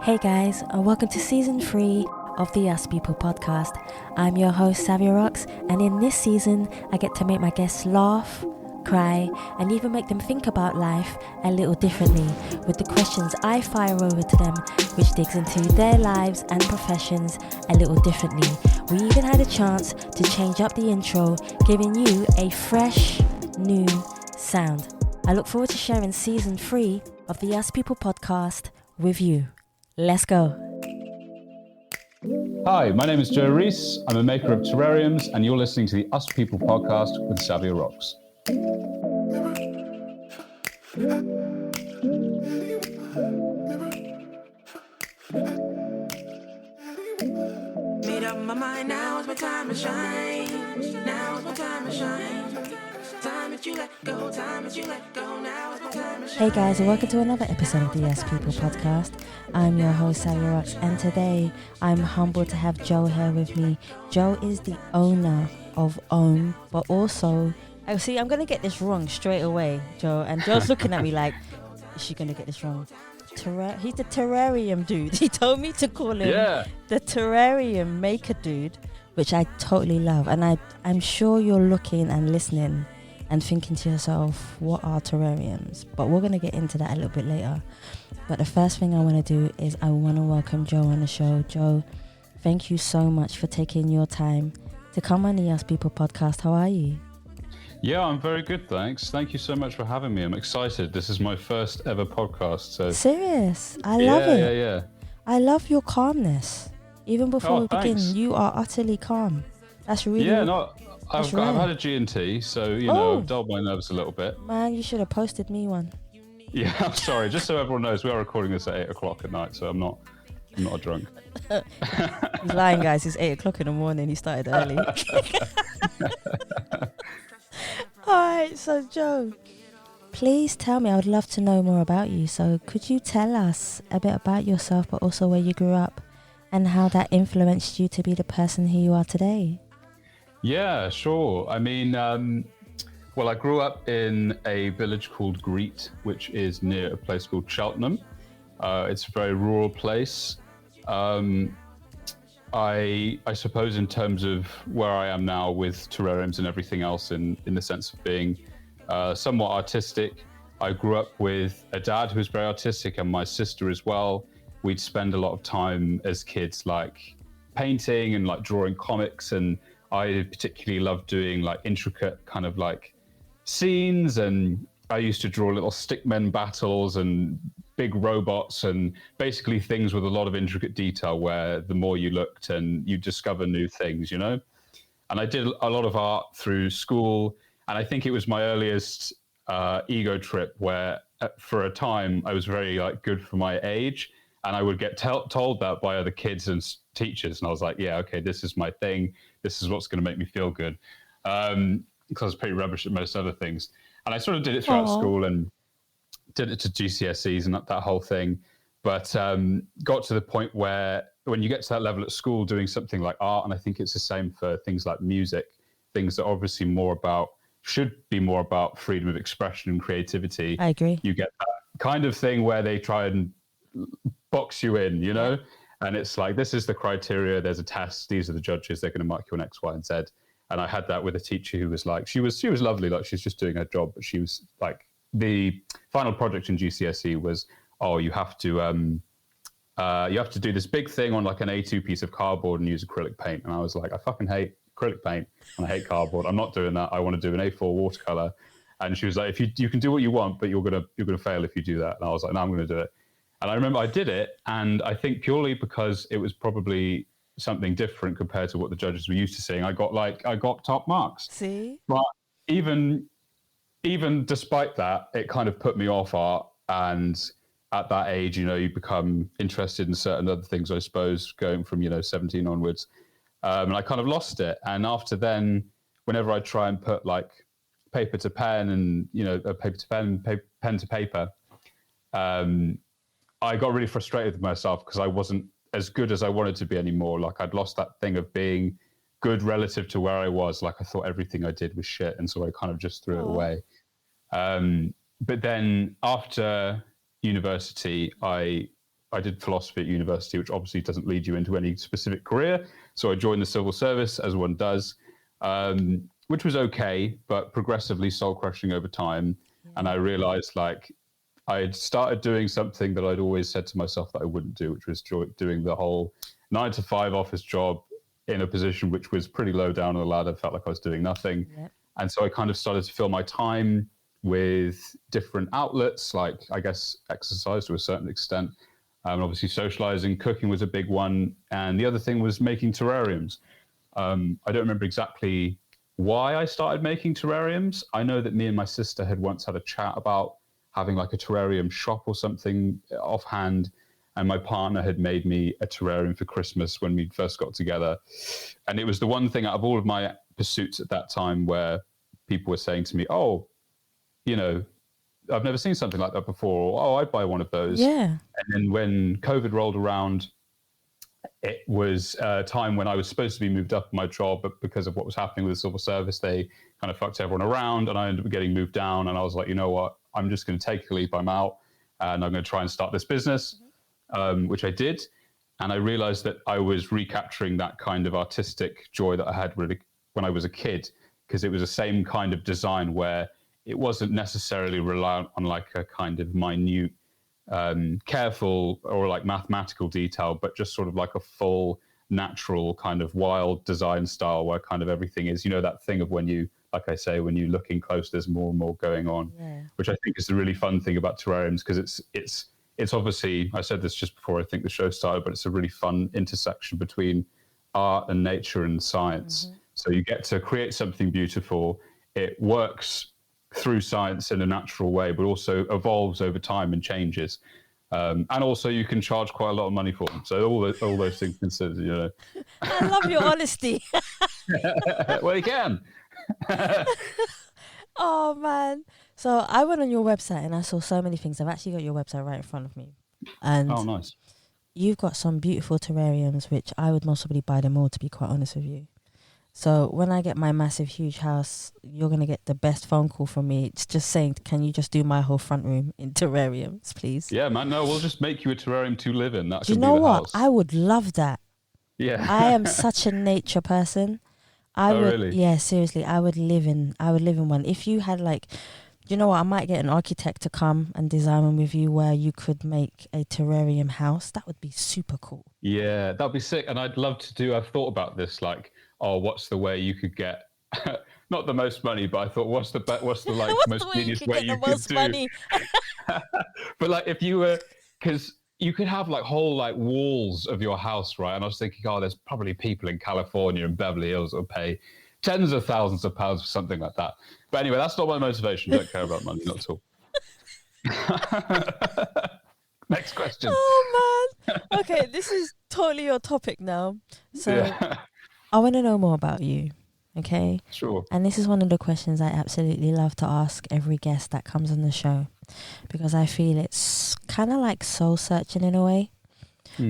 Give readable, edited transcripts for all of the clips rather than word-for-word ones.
Hey guys, and welcome to season 3 of the Us People podcast. I'm your host, Savia Rocks, and in this season, I get to make my guests laugh, cry, and even make them think about life a little differently with the questions I fire over to them, which digs into their lives and professions a little differently. We even had a chance to change up the intro, giving you a fresh, new sound. I look forward to sharing season 3 of the Us People podcast with you. Let's go. Hi, my name is Rees. I'm a maker of terrariums, and you're listening to the Us People podcast with Savia Rocks. Made up my mind, now's my time to shine. Now's my time to shine. Time that you let go, time that you let go, now's my time to shine. Hey guys, and welcome to another episode of the Yes People podcast. I'm your host, Savia Rocks, and today I'm humbled to have Joe here with me. Joe is the owner of Ome, but also, I'm going to get this wrong straight away, Joe. And Joe's looking at me like, is she going to get this wrong? He's the terrarium dude. He told me to call him the terrarium maker dude, which I totally love. And I'm sure you're looking and listening and thinking to yourself, what are terrariums? But we're going to get into that a little bit later. But the first thing I want to do is I want to welcome Joe on the show. Joe, thank you so much for taking your time to come on the Yes People podcast. How are you? Yeah, I'm very good, thanks. Thank you so much for having me. I'm excited. This is my first ever podcast. So serious? I love it. Yeah. I love your calmness. Even before we begin, thanks. you are utterly calm. That's really I've had a G&T, so I've dulled my nerves a little bit. Man, you should have posted me one. Yeah, I'm sorry. Just so everyone knows, we are recording this at 8 o'clock at night, so I'm not a drunk. He's lying, guys. It's 8 o'clock in the morning. He started early. All right, so Joe, please tell me. I would love to know more about you. So could you tell us a bit about yourself, but also where you grew up and how that influenced you to be the person who you are today? Yeah, sure. I mean, I grew up in a village called Greet, which is near a place called Cheltenham. It's a very rural place. I suppose in terms of where I am now with terrariums and everything else in the sense of being somewhat artistic, I grew up with a dad who was very artistic and my sister as well. We'd spend a lot of time as kids like painting and like drawing comics, and I particularly loved doing like intricate kind of like scenes, and I used to draw little stickmen battles and big robots and basically things with a lot of intricate detail where the more you looked and you discover new things, And I did a lot of art through school, and I think it was my earliest ego trip where for a time I was very like good for my age, and I would get told that by other kids and teachers, and I was like, yeah, okay, this is my thing. This is what's going to make me feel good. Because I was pretty rubbish at most other things. And I sort of did it throughout school and did it to GCSEs and that whole thing. But got to the point where when you get to that level at school doing something like art, and I think it's the same for things like music, things that are obviously should be more about freedom of expression and creativity. I agree. You get that kind of thing where they try and box you in, And it's like, this is the criteria, there's a test, these are the judges, they're going to mark you on X, Y, and Z. And I had that with a teacher who was like, she was lovely, like she's just doing her job, but she was like, the final project in GCSE was, you have to do this big thing on like an A2 piece of cardboard and use acrylic paint. And I was like, I fucking hate acrylic paint and I hate cardboard. I'm not doing that. I want to do an A4 watercolor. And she was like, if you can do what you want, but you're gonna fail if you do that. And I was like, no, I'm gonna do it. And I remember I did it, and I think purely because it was probably something different compared to what the judges were used to seeing, I got top marks. See? But even despite that, it kind of put me off art. And at that age, you become interested in certain other things, I suppose, going from 17 onwards. And I kind of lost it. And after then, whenever I try and put like paper to pen and paper to pen, pen to paper, I got really frustrated with myself because I wasn't as good as I wanted to be anymore. Like I'd lost that thing of being good relative to where I was. Like I thought everything I did was shit. And so I kind of just threw it away. But then after university, I I did philosophy at university, which obviously doesn't lead you into any specific career. So I joined the civil service, as one does, which was okay, but progressively soul crushing over time. Yeah. And I realized like I had started doing something that I'd always said to myself that I wouldn't do, which was doing the whole 9-to-5 office job in a position which was pretty low down on the ladder. Felt like I was doing nothing. Yep. And so I kind of started to fill my time with different outlets, like I guess exercise to a certain extent. Obviously socializing, cooking was a big one. And the other thing was making terrariums. I don't remember exactly why I started making terrariums. I know that me and my sister had once had a chat about having like a terrarium shop or something offhand. And my partner had made me a terrarium for Christmas when we first got together. And it was the one thing out of all of my pursuits at that time where people were saying to me, oh, you know, I've never seen something like that before. Or, oh, I'd buy one of those. Yeah. And then when COVID rolled around, it was a time when I was supposed to be moved up in my job, but because of what was happening with the civil service, they kind of fucked everyone around and I ended up getting moved down. And I was like, you know what, I'm just going to take a leap. I'm out and I'm going to try and start this business, which I did. And I realized that I was recapturing that kind of artistic joy that I had when I was a kid, because it was the same kind of design where it wasn't necessarily reliant on like a kind of minute, careful or like mathematical detail, but just sort of like a full natural kind of wild design style where kind of everything is, you know, that thing of when you, like I say, when you look in close, there's more and more going on, which I think is the really fun thing about terrariums, because it's obviously, I said this just before I think the show started, but it's a really fun intersection between art and nature and science. So you get to create something beautiful. It works through science in a natural way, but also evolves over time and changes. And also you can charge quite a lot of money for them. So all those things considered, you know. I love your honesty. Well, you can. Oh, man. So I went on your website and I saw so many things. I've actually got your website right in front of me. And oh, nice. You've got some beautiful terrariums, which I would most probably buy them all, to be quite honest with you. So when I get my massive, huge house, you're going to get the best phone call from me. It's just saying, can you just do my whole front room in terrariums, please? Yeah, man. No, we'll just make you a terrarium to live in. That do you could know be the what? house. I would love that. Yeah. I am such a nature person. Really? Yeah, seriously. I would live in one. If you had like, you know what? I might get an architect to come and design one with you where you could make a terrarium house. That would be super cool. Yeah, that'd be sick. And I'd love to do, I've thought about this, like, oh, what's the way you could get not the most money, but I thought, what's the like most genius way you could do? Money? But like, if you were, because you could have like whole like walls of your house, right? And I was thinking, oh, there's probably people in California and Beverly Hills that will pay tens of thousands of pounds for something like that. But anyway, that's not my motivation. Don't care about money, not at all. Next question. Oh man. Okay, this is totally your topic now. So yeah. I want to know more about you. Okay? Sure. And this is one of the questions I absolutely love to ask every guest that comes on the show, because I feel it's kind of like soul searching in a way.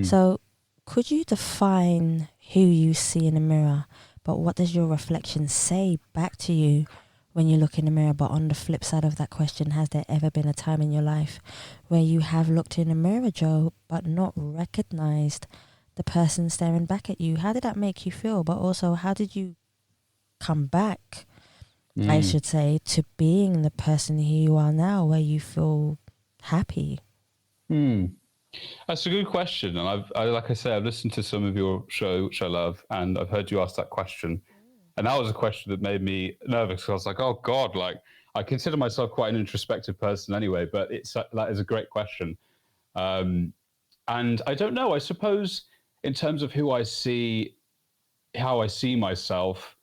So could you define who you see in the mirror, but what does your reflection say back to you when you look in the mirror? But on the flip side of that question, has there ever been a time in your life where you have looked in the mirror, Joe, but not recognized the person staring back at you? How did that make you feel? But also, how did you come back, I should say, to being the person who you are now, where you feel happy? That's a good question. And like I say, I've listened to some of your show, which I love, and I've heard you ask that question. And that was a question that made me nervous, because I was like, oh God, like I consider myself quite an introspective person anyway, but that is a great question. And I don't know, I suppose in terms of how I see myself,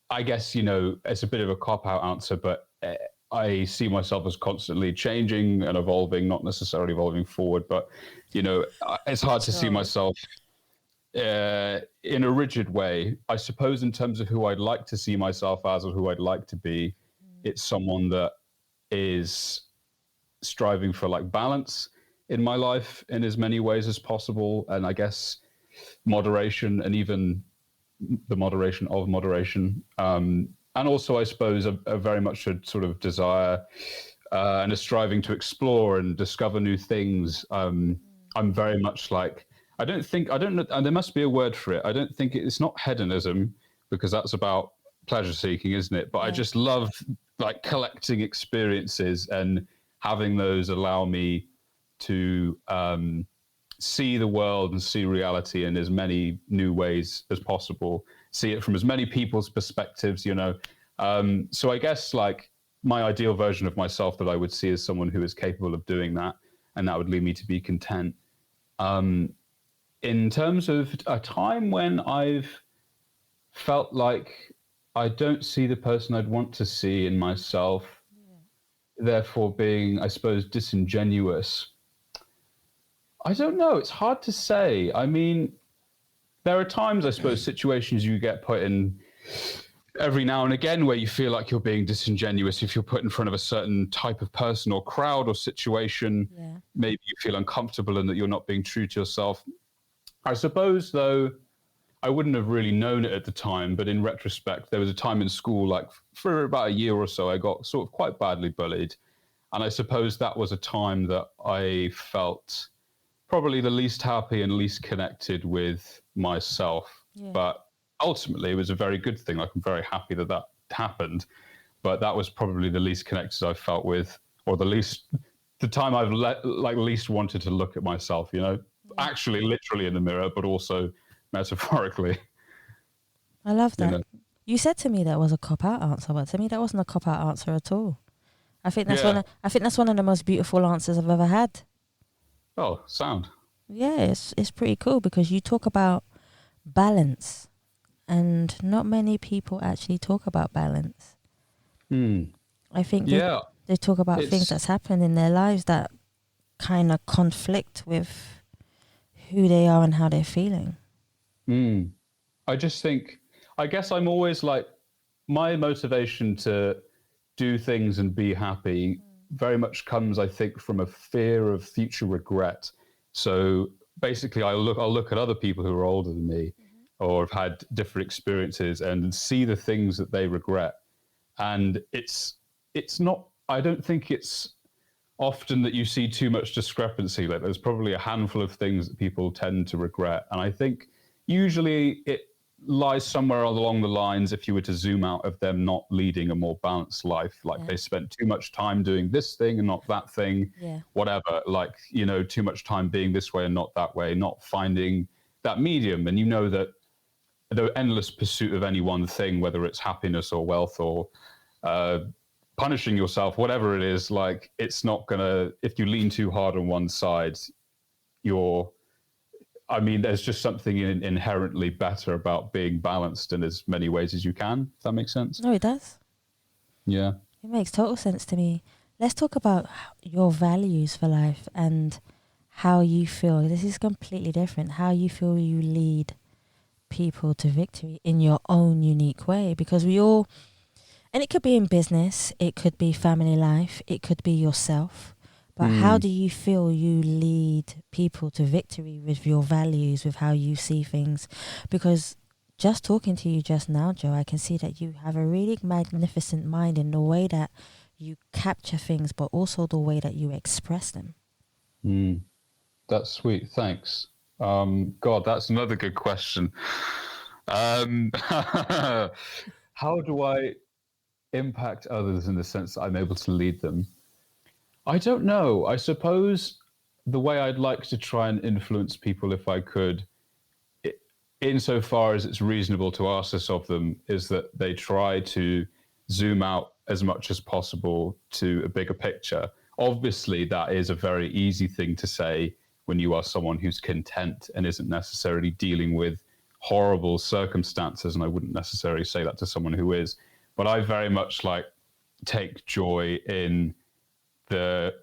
I guess, you know, it's a bit of a cop-out answer, but I see myself as constantly changing and evolving, not necessarily evolving forward, but, you know, it's hard to see myself in a rigid way. I suppose in terms of who I'd like to see myself as or who I'd like to be, it's someone that is striving for like balance in my life in as many ways as possible. And I guess moderation, and even the moderation of moderation. And also, I suppose, a very much a sort of desire and a striving to explore and discover new things. I'm very much like, I don't know, and there must be a word for it. I don't think it's not hedonism, because that's about pleasure seeking, isn't it? But I just love like collecting experiences, and having those allow me to see the world and see reality in as many new ways as possible, see it from as many people's perspectives, you know. So I guess like my ideal version of myself that I would see as someone who is capable of doing that, and that would lead me to be content. In terms of a time when I've felt like I don't see the person I'd want to see in myself, therefore being, I suppose, disingenuous. I don't know. It's hard to say. I mean, there are times, I suppose, situations you get put in every now and again where you feel like you're being disingenuous if you're put in front of a certain type of person or crowd or situation. Yeah. Maybe you feel uncomfortable and that you're not being true to yourself. I suppose, though, I wouldn't have really known it at the time, but in retrospect, there was a time in school, like for about a year or so, I got sort of quite badly bullied. And I suppose that was a time that I felt probably the least happy and least connected with myself. Yeah. But ultimately, it was a very good thing. Like, I'm very happy that that happened. But that was probably the least connected I felt with, or the time I've least wanted to look at myself, you know, actually literally in the mirror, but also metaphorically. I love that. You know? You said to me that was a cop-out answer, but to me that wasn't a cop-out answer at all. I think that's one of the most beautiful answers I've ever had. Oh, sound. Yeah, it's pretty cool because you talk about balance, and not many people actually talk about balance. I think they talk about things that's happened in their lives that kind of conflict with who they are and how they're feeling. I just think, I guess I'm always like, my motivation to do things and be happy very much comes, I think, from a fear of future regret. So basically, I'll look at other people who are older than me or have had different experiences and see the things that they regret. And it's not, I don't think it's often that you see too much discrepancy. Like, there's probably a handful of things that people tend to regret. And I think usually it lies somewhere along the lines, if you were to zoom out, of them not leading a more balanced life. Like they spent too much time doing this thing and not that thing, whatever. Like, you know, too much time being this way and not that way, not finding that medium. And you know that the endless pursuit of any one thing, whether it's happiness or wealth or punishing yourself, whatever it is, like, it's not gonna, if you lean too hard on one side, there's just something inherently better about being balanced in as many ways as you can, if that makes sense. No, it does. Yeah. It makes total sense to me. Let's talk about your values for life and how you feel. This is completely different. How you feel you lead people to victory in your own unique way. Because we all, and it could be in business, it could be family life, it could be yourself. But how do you feel you lead people to victory with your values, with how you see things? Because just talking to you just now, Joe, I can see that you have a really magnificent mind in the way that you capture things, but also the way that you express them. That's sweet. Thanks. God, that's another good question. How do I impact others in the sense that I'm able to lead them? I don't know. I suppose the way I'd like to try and influence people, if I could, insofar as it's reasonable to ask this of them, is that they try to zoom out as much as possible to a bigger picture. Obviously, that is a very easy thing to say when you are someone who's content and isn't necessarily dealing with horrible circumstances. And I wouldn't necessarily say that to someone who is. But I very much take joy in the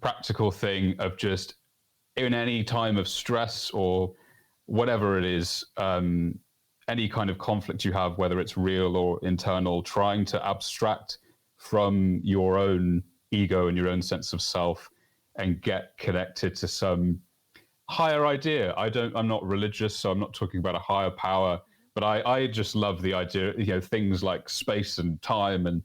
practical thing of just, in any time of stress or whatever it is, any kind of conflict you have, whether it's real or internal, trying to abstract from your own ego and your own sense of self and get connected to some higher idea. I'm not religious, so I'm not talking about a higher power, but I just love the idea, things like space and time and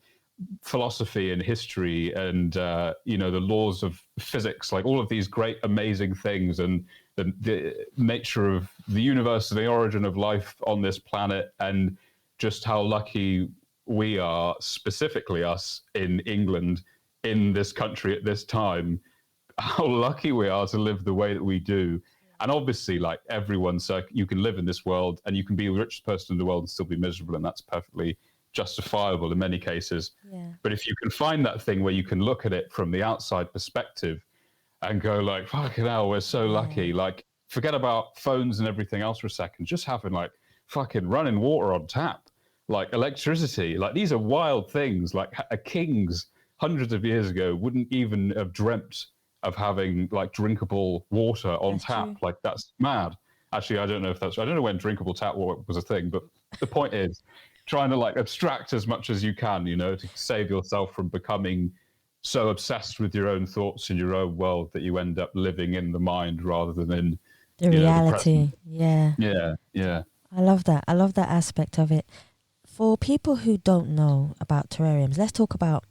philosophy and history and the laws of physics, like all of these great amazing things, and the nature of the universe and the origin of life on this planet, and just how lucky we are, specifically us in England, in this country at this time, how lucky we are to live the way that we do. And obviously, like everyone, so you can live in this world and you can be the richest person in the world and still be miserable, and that's perfectly justifiable in many cases. Yeah. But if you can find that thing where you can look at it from the outside perspective and go like, fucking hell, we're so lucky. Like, forget about phones and everything else for a second. Just having like fucking running water on tap, like electricity, like these are wild things. Like kings hundreds of years ago wouldn't even have dreamt of having like drinkable water on tap. True. Like that's mad. Actually, I don't know when drinkable tap water was a thing, but the point is trying to like abstract as much as you can, to save yourself from becoming so obsessed with your own thoughts and your own world that you end up living in the mind rather than in the reality. Yeah. I love that. I love that aspect of it. For people who don't know about terrariums, let's talk about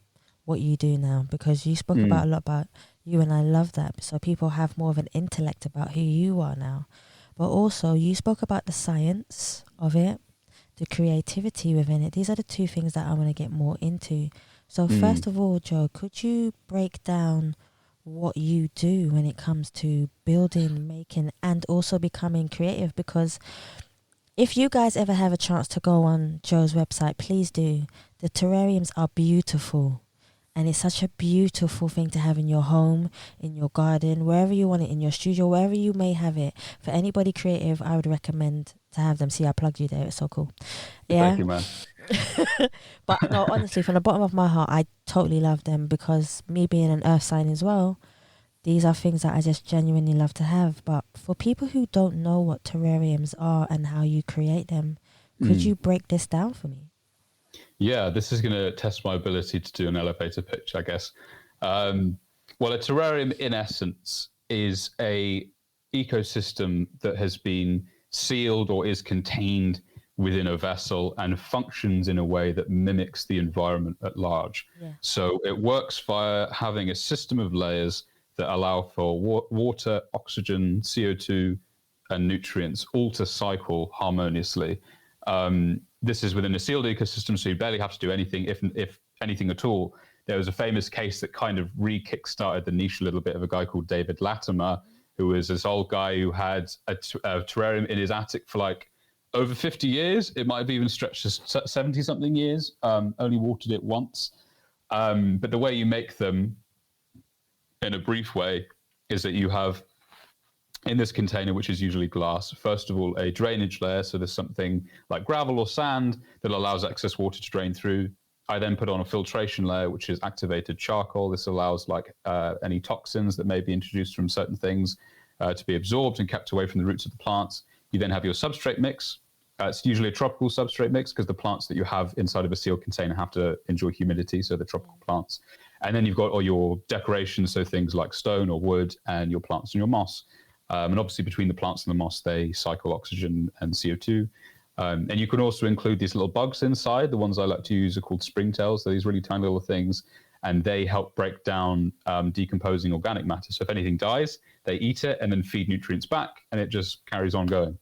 what you do now, because you spoke about a lot about you, and I love that. So people have more of an intellect about who you are now. But also you spoke about the science of it, the creativity within it. These are the two things that I want to get more into. So first of all, Joe, could you break down what you do when it comes to building, making, and also becoming creative? Because if you guys ever have a chance to go on Joe's website, please do. The terrariums are beautiful. And it's such a beautiful thing to have in your home, in your garden, wherever you want it, in your studio, wherever you may have it. For anybody creative, I would recommend to have them. See, I plugged you there. It's so cool. Yeah. Thank you, man. But no, honestly, from the bottom of my heart, I totally love them, because me being an earth sign as well, these are things that I just genuinely love to have. But for people who don't know what terrariums are and how you create them, could you break this down for me? Yeah, this is going to test my ability to do an elevator pitch, I guess. Well, a terrarium, in essence, is a ecosystem that has been sealed or is contained within a vessel and functions in a way that mimics the environment at large. Yeah. So it works via having a system of layers that allow for water, oxygen, CO2, and nutrients all to cycle harmoniously. This is within a sealed ecosystem, so you barely have to do anything, if anything at all. There was a famous case that kind of re-kickstarted the niche a little bit of a guy called David Latimer, who was this old guy who had a terrarium in his attic for like over 50 years. It might have even stretched to 70-something years, only watered it once. But the way you make them, in a brief way, is that you have, in this container, which is usually glass, first of all, a drainage layer. So there's something like gravel or sand that allows excess water to drain through. I then put on a filtration layer, which is activated charcoal. This allows like any toxins that may be introduced from certain things to be absorbed and kept away from the roots of the plants. You then have your substrate mix. It's usually a tropical substrate mix, because the plants that you have inside of a sealed container have to enjoy humidity, so the tropical plants. And then you've got all your decorations, so things like stone or wood, and your plants and your moss. And obviously between the plants and the moss, they cycle oxygen and CO2. And you can also include these little bugs inside. The ones I like to use are called springtails. They're these really tiny little things, and they help break down decomposing organic matter. So if anything dies, they eat it and then feed nutrients back, and it just carries on going.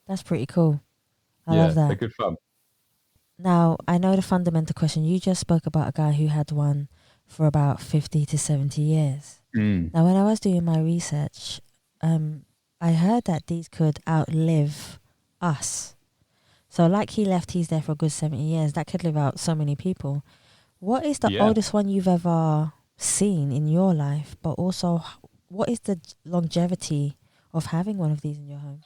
That's pretty cool. I love that. They're good fun. Now, I know the fundamental question. You just spoke about a guy who had one for about 50 to 70 years. Now, when I was doing my research, I heard that these could outlive us. So like he left, he's there for a good 70 years. That could live out so many people. What is the oldest one you've ever seen in your life? But also, what is the longevity of having one of these in your home?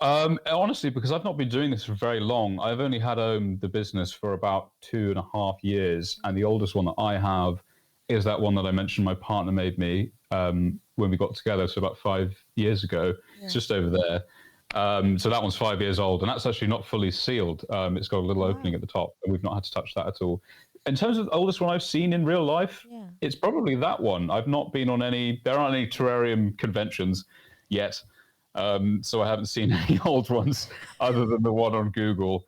Honestly, because I've not been doing this for very long, I've only had the business for about 2.5 years. And the oldest one that I have is that one that I mentioned my partner made me when we got together, so about 5 years ago. Yeah. It's just over there. So that one's 5 years old, and that's actually not fully sealed. It's got a little opening at the top, and we've not had to touch that at all. In terms of the oldest one I've seen in real life, it's probably that one. I've not been on there aren't any terrarium conventions yet. So I haven't seen any old ones other than the one on Google.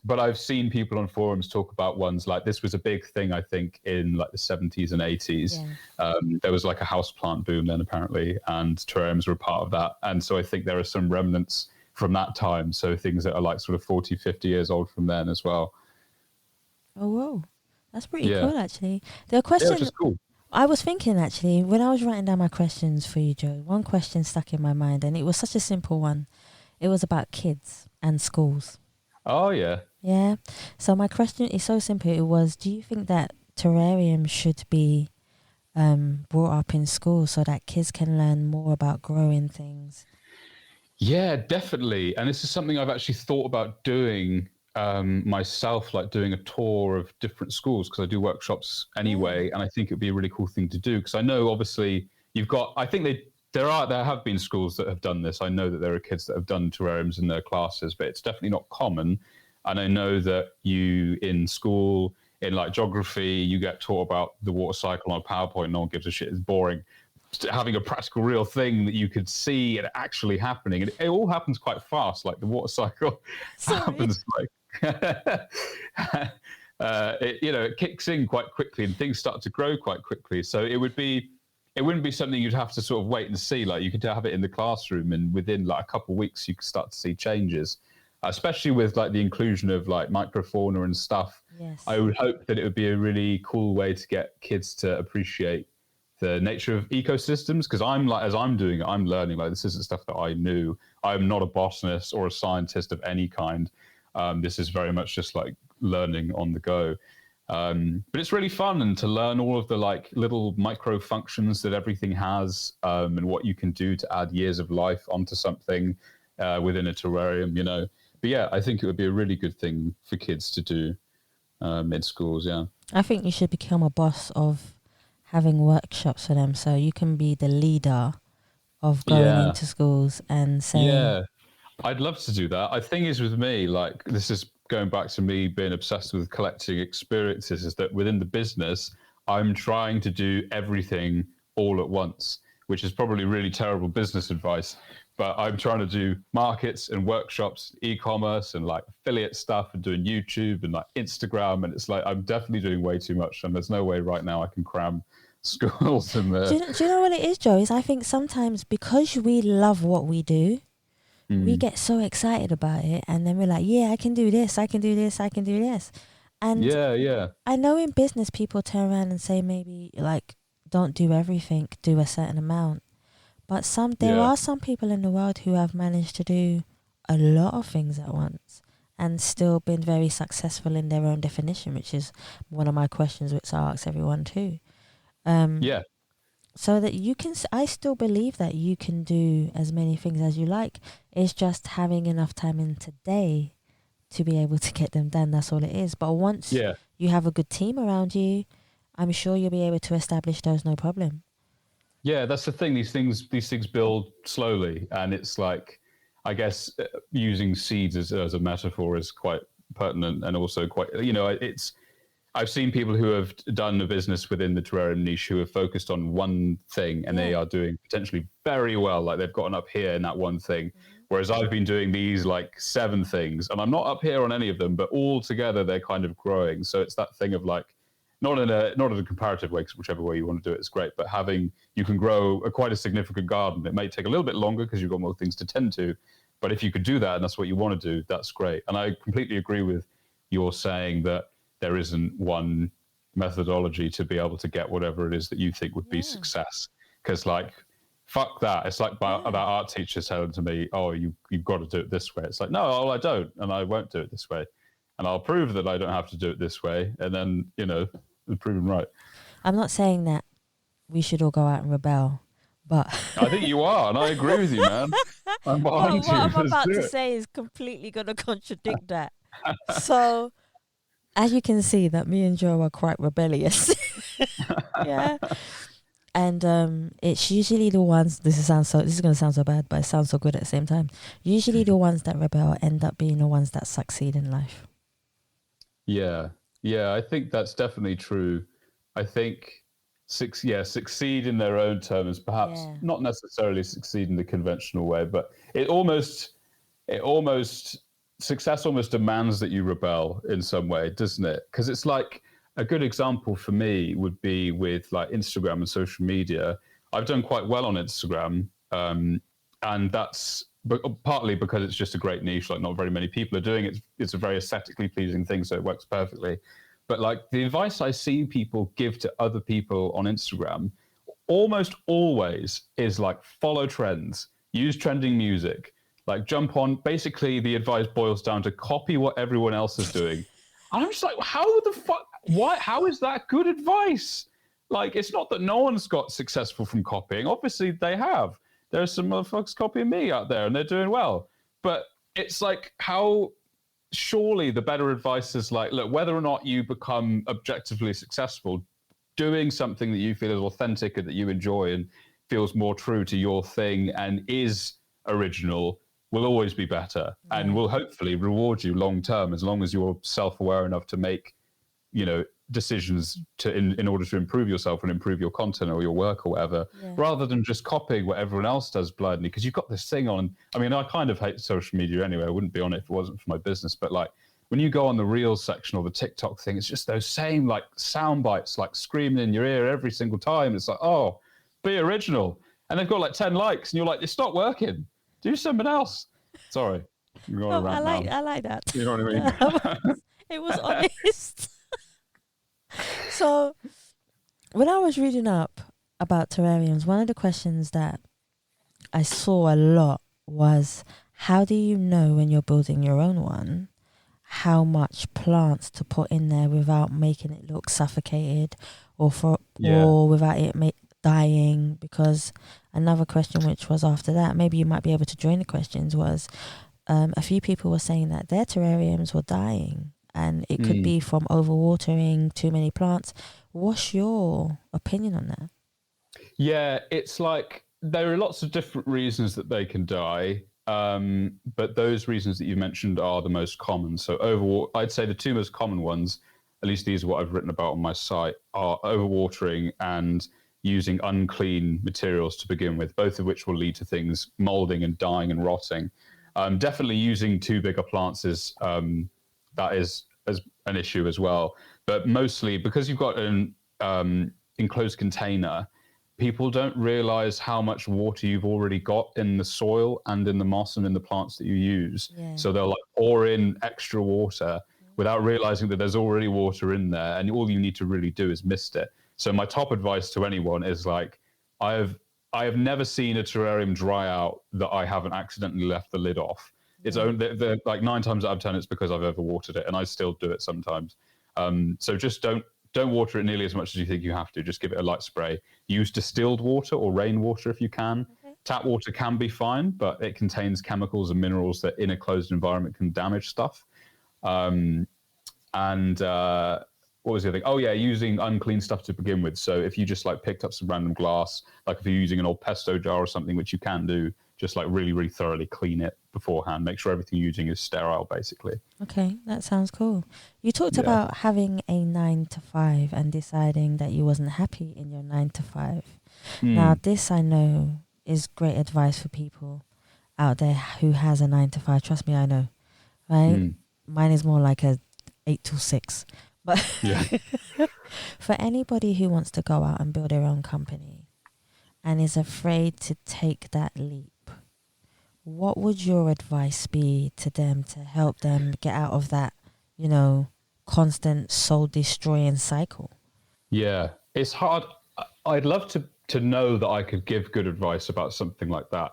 but I've seen people on forums talk about ones like this was a big thing, I think, in like the 70s and 80s. Yeah. There was like a houseplant boom then, apparently, and terrariums were a part of that. And so I think there are some remnants from that time. So things that are like sort of 40, 50 years old from then as well. Oh, whoa. That's pretty Yeah. cool, actually. The Yeah, question which is cool. I was thinking, actually, when I was writing down my questions for you, Joe, one question stuck in my mind, and it was such a simple one. It was about kids and schools. Oh, yeah. Yeah. So my question is so simple. It was, do you think that terrariums should be brought up in school so that kids can learn more about growing things? Yeah, definitely. And this is something I've actually thought about doing myself, like doing a tour of different schools, because I do workshops anyway. And I think it'd be a really cool thing to do, because I know obviously I think there have been schools that have done this. I know that there are kids that have done terrariums in their classes, but it's definitely not common. And I know that you in school, in like geography, you get taught about the water cycle on a PowerPoint. No one gives a shit. It's boring. Having a practical, real thing that you could see it actually happening, and it all happens quite fast. Like the water cycle happens like it kicks in quite quickly, and things start to grow quite quickly. So it wouldn't be something you'd have to sort of wait and see. Like you could have it in the classroom, and within like a couple of weeks, you could start to see changes. Especially with like the inclusion of like microfauna and stuff. Yes. I would hope that it would be a really cool way to get kids to appreciate the nature of ecosystems, because as I'm doing it, I'm learning. Like this isn't stuff that I knew. I'm not a botanist or a scientist of any kind. This is very much just like learning on the go. But it's really fun, and to learn all of the like little micro functions that everything has, and what you can do to add years of life onto something within a terrarium, But yeah, I think it would be a really good thing for kids to do in schools. Yeah, I think you should become a boss of having workshops for them, so you can be the leader of going into schools and saying, yeah, I'd love to do that. The thing is with me, like this is going back to me being obsessed with collecting experiences, is that within the business, I'm trying to do everything all at once, which is probably really terrible business advice. But I'm trying to do markets and workshops, e-commerce and like affiliate stuff, and doing YouTube and like Instagram. And it's like, I'm definitely doing way too much. And there's no way right now I can cram schools in there. do you know what it is, Joe? Is I think sometimes because we love what we do, we get so excited about it. And then we're like, yeah, I can do this. I can do this. I can do this. And yeah. I know in business, people turn around and say maybe like, don't do everything, do a certain amount. But there are some people in the world who have managed to do a lot of things at once and still been very successful in their own definition, which is one of my questions, which I ask everyone too. So that you can, I still believe that you can do as many things as you like. It's just having enough time in today to be able to get them done. That's all it is. But once you have a good team around you, I'm sure you'll be able to establish those no problem. Yeah, that's the thing. These things build slowly, and it's like, I guess using seeds as a metaphor is quite pertinent, and also quite, I've seen people who have done a business within the terrarium niche who have focused on one thing, and they are doing potentially very well. Like they've gotten up here in that one thing, whereas I've been doing these like 7 things, and I'm not up here on any of them, but all together they're kind of growing. So it's that thing of like, not in a comparative way, because whichever way you want to do it is great, but you can grow quite a significant garden. It may take a little bit longer because you've got more things to tend to, but if you could do that and that's what you want to do, that's great. And I completely agree with your saying that there isn't one methodology to be able to get whatever it is that you think would be success. Because like, fuck that. It's like about art teachers telling to me, oh, you've got to do it this way. It's like, no, I don't, and I won't do it this way. And I'll prove that I don't have to do it this way. And then, proven right. I'm not saying that we should all go out and rebel, but I think you are, and I agree with you, man. I'm behind you. What I'm about to say is completely going to contradict that. So, as you can see, that me and Joe are quite rebellious. Yeah. And it's usually the ones, this is going to sound so bad, but it sounds so good at the same time. Usually the ones that rebel end up being the ones that succeed in life. Yeah, I think that's definitely true. I think succeed in their own terms, perhaps not necessarily succeed in the conventional way, but it almost success almost demands that you rebel in some way, doesn't it? Because it's like a good example for me would be with like Instagram and social media. I've done quite well on Instagram, and that's partly because it's just a great niche. Like not very many people are doing it. It's a very aesthetically pleasing thing, so it works perfectly. But like the advice I see people give to other people on Instagram almost always is like follow trends, use trending music, like jump on. Basically, the advice boils down to copy what everyone else is doing. And I'm just like, how the fuck? Why? How is that good advice? Like, it's not that no one's got successful from copying. Obviously, they have. There are some motherfuckers copying me out there, and they're doing well. But it's like, how? Surely the better advice is like, look, whether or not you become objectively successful, doing something that you feel is authentic and that you enjoy and feels more true to your thing and is original will always be better and will hopefully reward you long term, as long as you're self-aware enough to make, decisions in order to improve yourself and improve your content or your work or whatever, rather than just copying what everyone else does blindly. Because you've got this thing on. I mean, I kind of hate social media anyway. I wouldn't be on it if it wasn't for my business. But like when you go on the Reels section or the TikTok thing, it's just those same like sound bites, like screaming in your ear every single time. It's like, oh, be original. And they've got like 10 likes and you're like, it's not working. Do something else. Sorry. I like that. You know what I mean? It was honest. So when I was reading up about terrariums, one of the questions that I saw a lot was, how do you know when you're building your own one how much plants to put in there without making it look suffocated or without it dying? Because another question which was after that, maybe you might be able to join the questions, was a few people were saying that their terrariums were dying, and it could be from overwatering, too many plants. What's your opinion on that? Yeah, it's like there are lots of different reasons that they can die, but those reasons that you mentioned are the most common. So I'd say the two most common ones, at least these are what I've written about on my site, are overwatering and using unclean materials to begin with, both of which will lead to things molding and dying and rotting. Definitely using too big a plants is that is as an issue as well. But mostly because you've got an enclosed container, people don't realize how much water you've already got in the soil and in the moss and in the plants that you use. Yeah. So they'll like pour in extra water without realizing that there's already water in there, and all you need to really do is mist it. So my top advice to anyone is like, I have never seen a terrarium dry out that I haven't accidentally left the lid off. It's only like 9 times out of 10 it's because I've overwatered it, and I still do it sometimes. So just don't water it nearly as much as you think you have to. Just give it a light spray. Use distilled water or rainwater if you can. Okay. Tap water can be fine, but it contains chemicals and minerals that in a closed environment can damage stuff. What was the other thing? Oh yeah, using unclean stuff to begin with. So if you just like picked up some random glass, like if you're using an old pesto jar or something, which you can do, just like really, really thoroughly clean it beforehand. Make sure everything you're using is sterile, basically. Okay, that sounds cool. You talked about having a 9 to 5 and deciding that you wasn't happy in your 9 to 5. Now, this I know is great advice for people out there who has a 9 to 5. Trust me, I know, right? Mine is more like a 8 to 6. But for anybody who wants to go out and build their own company and is afraid to take that leap, what would your advice be to them to help them get out of that, constant soul destroying cycle? Yeah, it's hard. I'd love to know that I could give good advice about something like that,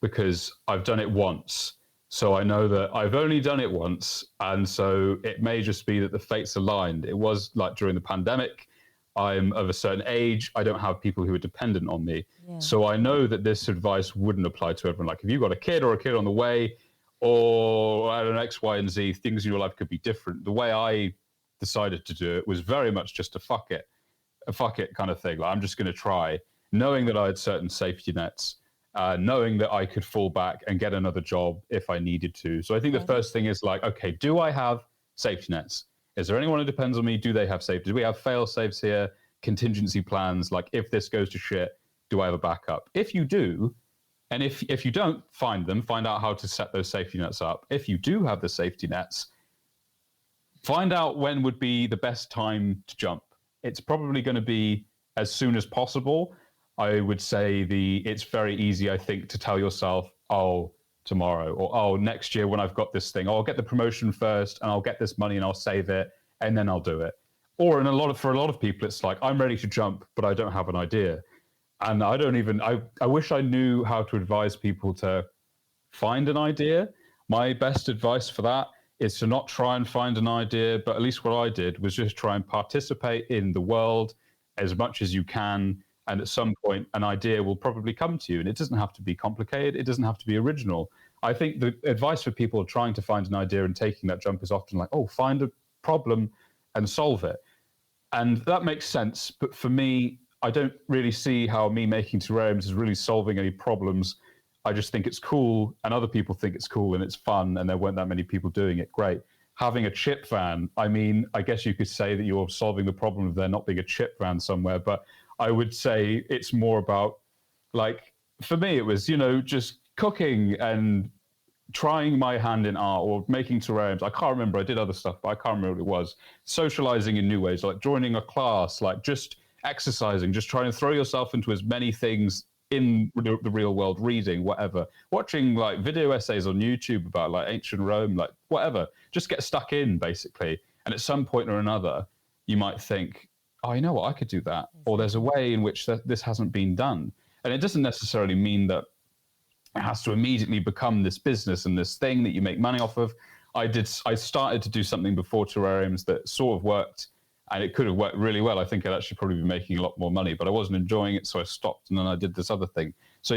because I've done it once. So I know that I've only done it once, and so it may just be that the fates aligned. It was like during the pandemic. I'm of a certain age. I don't have people who are dependent on me. Yeah. So I know that this advice wouldn't apply to everyone. Like if you've got a kid or a kid on the way, or I don't know, X, Y, and Z, things in your life could be different. The way I decided to do it was very much just a fuck it kind of thing. Like I'm just going to try, knowing that I had certain safety nets. Knowing that I could fall back and get another job if I needed to. So I think the first thing is like, okay, do I have safety nets? Is there anyone who depends on me? Do they have safety? Do we have fail safes here? Contingency plans? Like if this goes to shit, do I have a backup? If you do, And if you don't find them, find out how to set those safety nets up. If you do have the safety nets, find out when would be the best time to jump. It's probably going to be as soon as possible. I would say it's very easy, I think, to tell yourself, oh, tomorrow, or oh, next year when I've got this thing, I'll get the promotion first and I'll get this money and I'll save it and then I'll do it. Or for a lot of people, it's like, I'm ready to jump, but I don't have an idea. And I wish I knew how to advise people to find an idea. My best advice for that is to not try and find an idea, but at least what I did was just try and participate in the world as much as you can. And at some point, an idea will probably come to you. And it doesn't have to be complicated. It doesn't have to be original. I think the advice for people trying to find an idea and taking that jump is often like, oh, find a problem and solve it. And that makes sense. But for me, I don't really see how me making terrariums is really solving any problems. I just think it's cool, and other people think it's cool and it's fun, and there weren't that many people doing it. Great. Having a chip van, I mean, I guess you could say that you're solving the problem of there not being a chip van somewhere, but I would say it's more about, like, for me, it was, just cooking and trying my hand in art or making terrariums. I can't remember. I did other stuff, but I can't remember what it was. Socializing in new ways, like joining a class, like just exercising, just trying to throw yourself into as many things in the real world, reading, whatever, watching like video essays on YouTube about like ancient Rome, like whatever, just get stuck in basically. And at some point or another, you might think, oh, you know what, I could do that. Or there's a way in which this hasn't been done. And it doesn't necessarily mean that it has to immediately become this business and this thing that you make money off of. I started to do something before terrariums that sort of worked, and it could have worked really well. I think I'd actually probably be making a lot more money, but I wasn't enjoying it, so I stopped, and then I did this other thing. So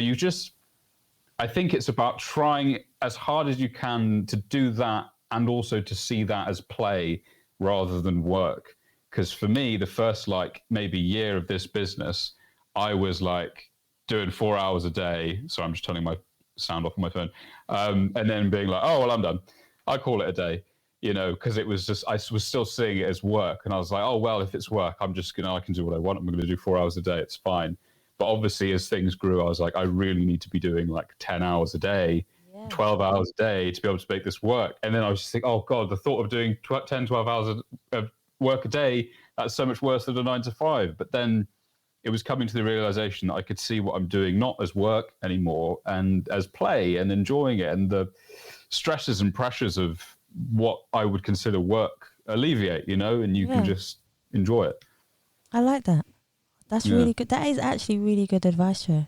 I think it's about trying as hard as you can to do that, and also to see that as play rather than work. Because for me, the first maybe year of this business, I was like doing 4 hours a day. So I'm just turning my sound off on my phone, and then being like, oh, well, I'm done. I call it a day. Because it was just, I was still seeing it as work. And I was like, oh, well, if it's work, I can do what I want. I'm going to do 4 hours a day. It's fine. But obviously, as things grew, I was like, I really need to be doing like 10 hours a day, 12 hours a day to be able to make this work. And then I was just thinking, oh, God, the thought of doing 10, 12 hours of work a day, that's so much worse than a 9 to 5. But then it was coming to the realization that I could see what I'm doing not as work anymore and as play and enjoying it, and the stresses and pressures of what I would consider work alleviate, and you can just enjoy it. I like that. That's really good. That is actually really good advice, Joe.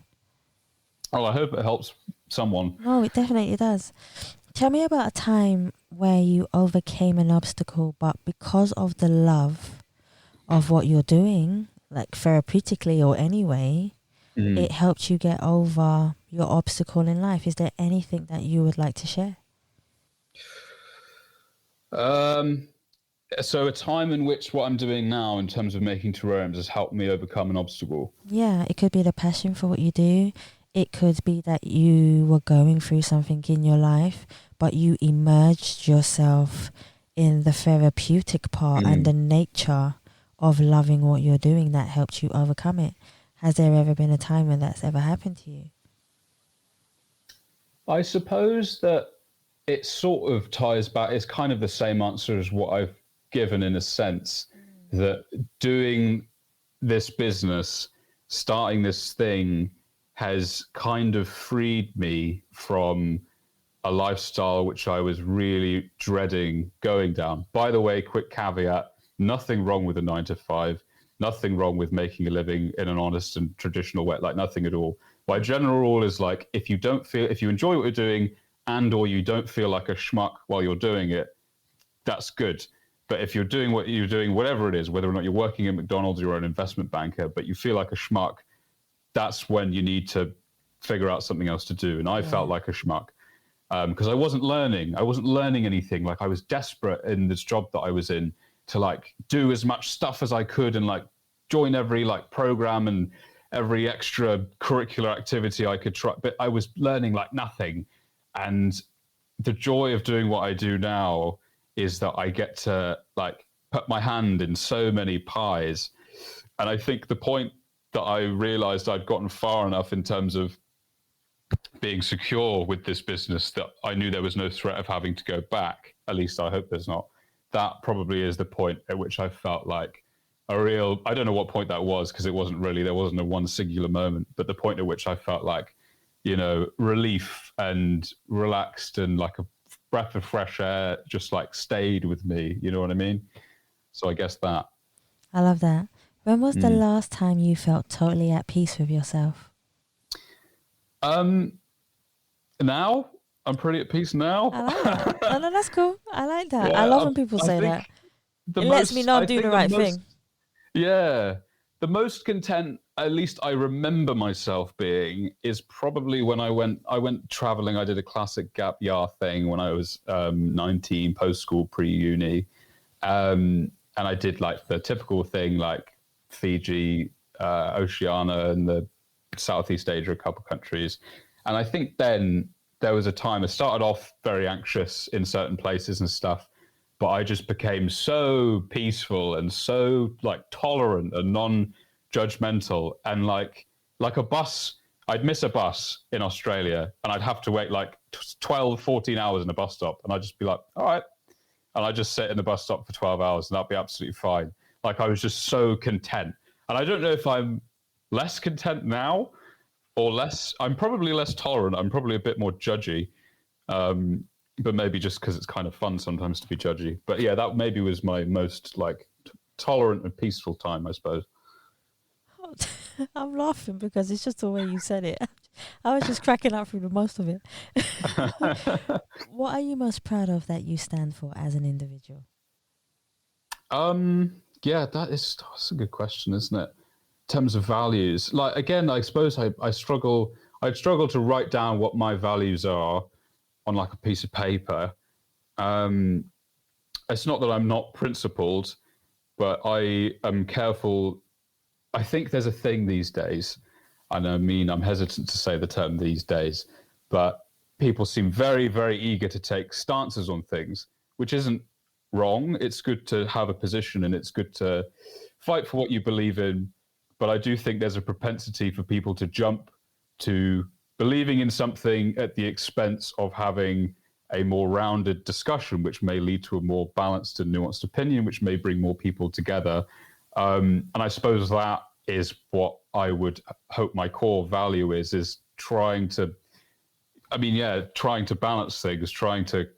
Oh, I hope it helps someone. No, it definitely does. Tell me about a time where you overcame an obstacle, but because of the love of what you're doing, like therapeutically or anyway, it helped you get over your obstacle in life. Is there anything that you would like to share? So a time in which what I'm doing now in terms of making terrariums has helped me overcome an obstacle. Yeah, it could be the passion for what you do. It could be that you were going through something in your life, but you immersed yourself in the therapeutic part and the nature of loving what you're doing that helped you overcome it. Has there ever been a time when that's ever happened to you? I suppose that it sort of ties back. It's kind of the same answer as what I've given in a sense, that doing this business, starting this thing, has kind of freed me from a lifestyle which I was really dreading going down. By the way, quick caveat, nothing wrong with a 9 to 5, nothing wrong with making a living in an honest and traditional way, like nothing at all. My general rule is like, if you enjoy what you're doing and or you don't feel like a schmuck while you're doing it, that's good. But if you're doing what you're doing, whatever it is, whether or not you're working at McDonald's or you're an investment banker, but you feel like a schmuck, that's when you need to figure out something else to do. And I felt like a schmuck because I wasn't learning. I wasn't learning anything. Like, I was desperate in this job that I was in to like do as much stuff as I could and like join every like program and every extra curricular activity I could try. But I was learning like nothing. And the joy of doing what I do now is that I get to like put my hand in so many pies. And I think the point that I realized I'd gotten far enough in terms of being secure with this business that I knew there was no threat of having to go back. At least I hope there's not. That probably is the point at which I felt like a real, I don't know what point that was, because it wasn't really, there wasn't a one singular moment, but the point at which I felt like, you know, relief and relaxed and like a breath of fresh air just like stayed with me. You know what I mean? So I guess that. I love that. When was the last time you felt totally at peace with yourself? Now I'm pretty at peace now. I like that. No, that's cool. I like that. Yeah, I love when people say that. It lets me know I'm doing the right thing. Yeah. The most content, at least I remember myself being, is probably when I went traveling. I did a classic gap year thing when I was 19, post-school, pre-uni. And I did like the typical thing, like Fiji, Oceania, and the Southeast Asia, a couple countries. And I think then there was a time I started off very anxious in certain places and stuff, but I just became so peaceful and so like tolerant and non-judgmental. And like a bus, I'd miss a bus in Australia and I'd have to wait like 12, 14 hours in a bus stop. And I'd just be like, all right. And I'd just sit in the bus stop for 12 hours and that'd be absolutely fine. Like I was just so content. And I don't know if I'm less content now or less, I'm probably less tolerant. I'm probably a bit more judgy. But maybe just because it's kind of fun sometimes to be judgy. But yeah, that maybe was my most like tolerant and peaceful time, I suppose. I'm laughing because it's just the way you said it. I was just cracking up through the most of it. What are you most proud of that you stand for as an individual? Yeah, that's a good question, isn't it? In terms of values, like again, I suppose I'd struggle to write down what my values are on like a piece of paper. It's not that I'm not principled, but I am careful. I think there's a thing these days, and I mean, I'm hesitant to say the term these days, but people seem very, very eager to take stances on things, which isn't wrong. It's good to have a position and it's good to fight for what you believe in. But I do think there's a propensity for people to jump to believing in something at the expense of having a more rounded discussion, which may lead to a more balanced and nuanced opinion, which may bring more people together. And I suppose that is what I would hope my core value is trying to balance things, trying to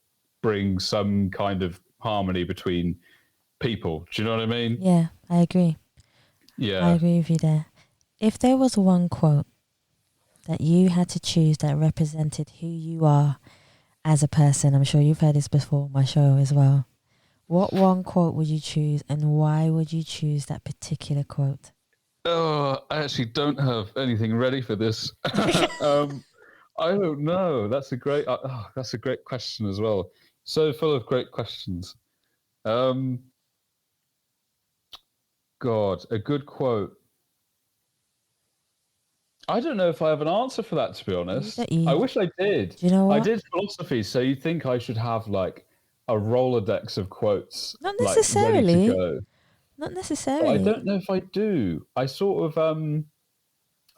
bring some kind of harmony between people. Do you know what I mean? Yeah, I agree. Yeah. I agree with you there. If there was one quote that you had to choose that represented who you are as a person, I'm sure you've heard this before on my show as well, what one quote would you choose and why would you choose that particular quote? Oh, I actually don't have anything ready for this. I don't know. That's a great question as well. So full of great questions. God, a good quote. I don't know if I have an answer for that, to be honest. I wish I did. Do you know what? I did philosophy, so you think I should have like a Rolodex of quotes, not necessarily. Like, ready to go. Not necessarily. But I don't know if I do. I sort of I'm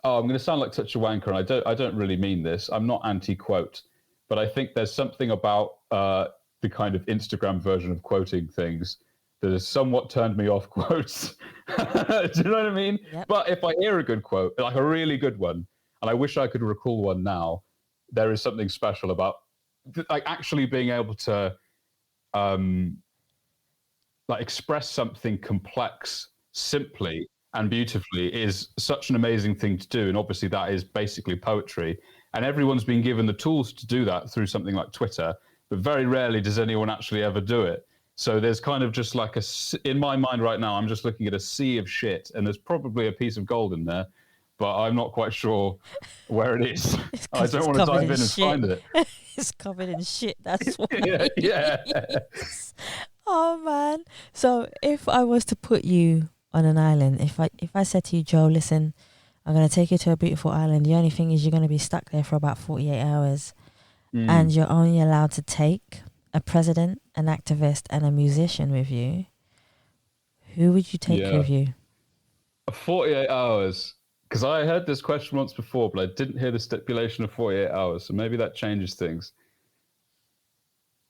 going to sound like such a wanker, and I don't really mean this. I'm not anti-quote, but I think there's something about the kind of Instagram version of quoting things that has somewhat turned me off quotes. Do you know what I mean? Yep. But if I hear a good quote, like a really good one, and I wish I could recall one now, there is something special about like actually being able to like express something complex simply and beautifully is such an amazing thing to do. And obviously that is basically poetry. And everyone's been given the tools to do that through something like Twitter, but very rarely does anyone actually ever do it. So there's kind of just like in my mind right now, I'm just looking at a sea of shit, and there's probably a piece of gold in there, but I'm not quite sure where it is. I don't want to dive in and find it. It's covered in shit. That's what yeah. Oh man. So if I was to put you on an island, if I said to you, Joe, listen, I'm going to take you to a beautiful island. The only thing is you're going to be stuck there for about 48 hours and you're only allowed to take a president, an activist, and a musician with you. Who would you take with you? 48 hours. because I heard this question once before, but I didn't hear the stipulation of 48 hours. So maybe that changes things.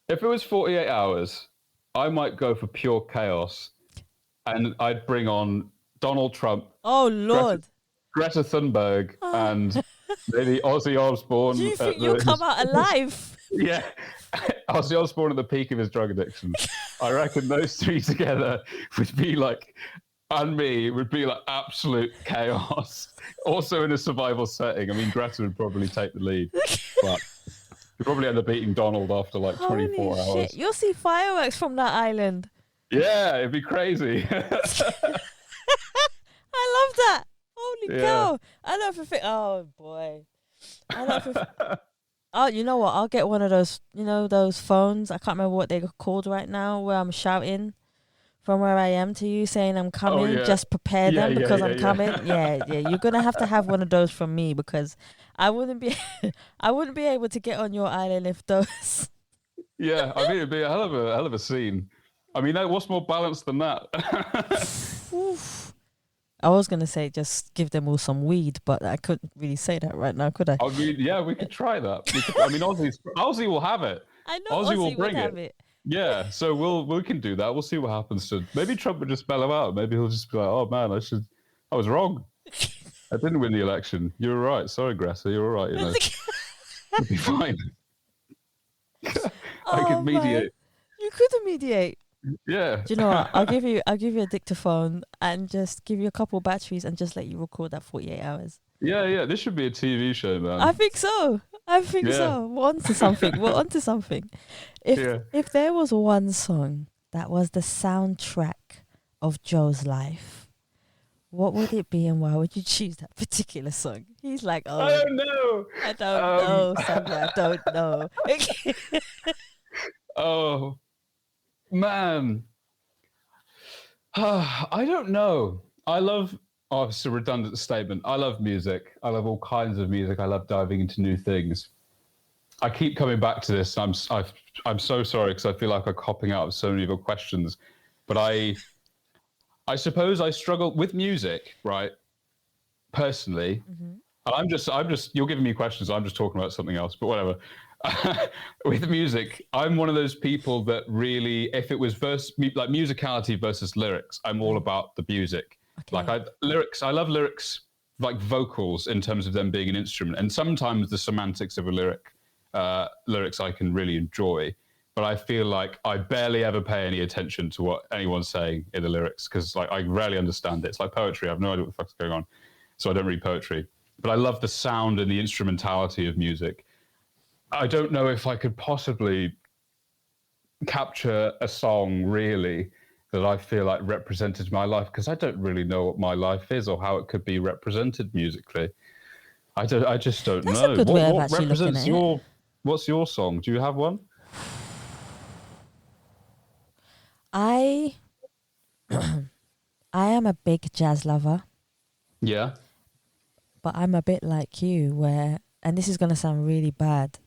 If it was 48 hours, I might go for pure chaos, and I'd bring on Donald Trump, Oh Lord. Greta Thunberg, and maybe Ozzy Osbourne. Do you think you'll come out alive? Yeah, Ozzy Osbourne at the peak of his drug addiction. I reckon those three together would be like, and me would be like absolute chaos. Also in a survival setting. I mean, Greta would probably take the lead, but you'd probably end up beating Donald after like 24 Holy hours. shit. You'll see fireworks from that island. Yeah, it'd be crazy. I love that. Holy Yeah. cow. I know if oh boy. I know if oh, you know what? I'll get one of those, those phones. I can't remember what they're called right now, where I'm shouting from where I am to you saying I'm coming. yeah. Just prepare them because I'm yeah. coming. Yeah. You're gonna have one of those from me because I wouldn't be I wouldn't be able to get on your island if those Yeah, I mean, it'd be a hell of a scene. I mean, what's more balanced than that? Oof. I was going to say just give them all some weed, but I couldn't really say that right now, could I? I mean, yeah, we could try that. Aussie will have it. I know Aussie will Ozzy bring would have it. Yeah, so we can do that. We'll see what happens to. Maybe Trump would just spell him out. Maybe he'll just be like, "Oh man, I was wrong. I didn't win the election. You were right. Sorry, Greta. You're all right. You'll be fine." I could mediate. You could mediate. Yeah. Do you know what? I'll give you a dictaphone and just give you a couple batteries and just let you record that 48 hours. Yeah. This should be a TV show, man. I think so. We're onto something. If there was one song that was the soundtrack of Joe's life, what would it be and why would you choose that particular song? He's like, oh, I don't know. I don't know, Sandra, I don't know. Oh, man. I don't know. It's a redundant statement. I love music. I love all kinds of music. I love diving into new things. I keep coming back to this. I'm so sorry because I feel like I'm copping out of so many of your questions. But I suppose I struggle with music, right? Personally. Mm-hmm. I'm just, you're giving me questions. I'm just talking about something else, but whatever. With music, I'm one of those people that really, if it was like musicality versus lyrics, I'm all about the music. Okay. Like I love lyrics, like vocals in terms of them being an instrument, and sometimes the semantics of a lyrics I can really enjoy. But I feel like I barely ever pay any attention to what anyone's saying in the lyrics because like I rarely understand it. It's like poetry. I have no idea what the fuck's going on, so I don't read poetry. But I love the sound and the instrumentality of music. I don't know if I could possibly capture a song really that I feel like represented my life because I don't really know what my life is or how it could be represented musically. I just don't know. That's a good way of actually represents looking at it. What's your song? Do you have one? I am a big jazz lover. Yeah. But I'm a bit like you and this is going to sound really bad,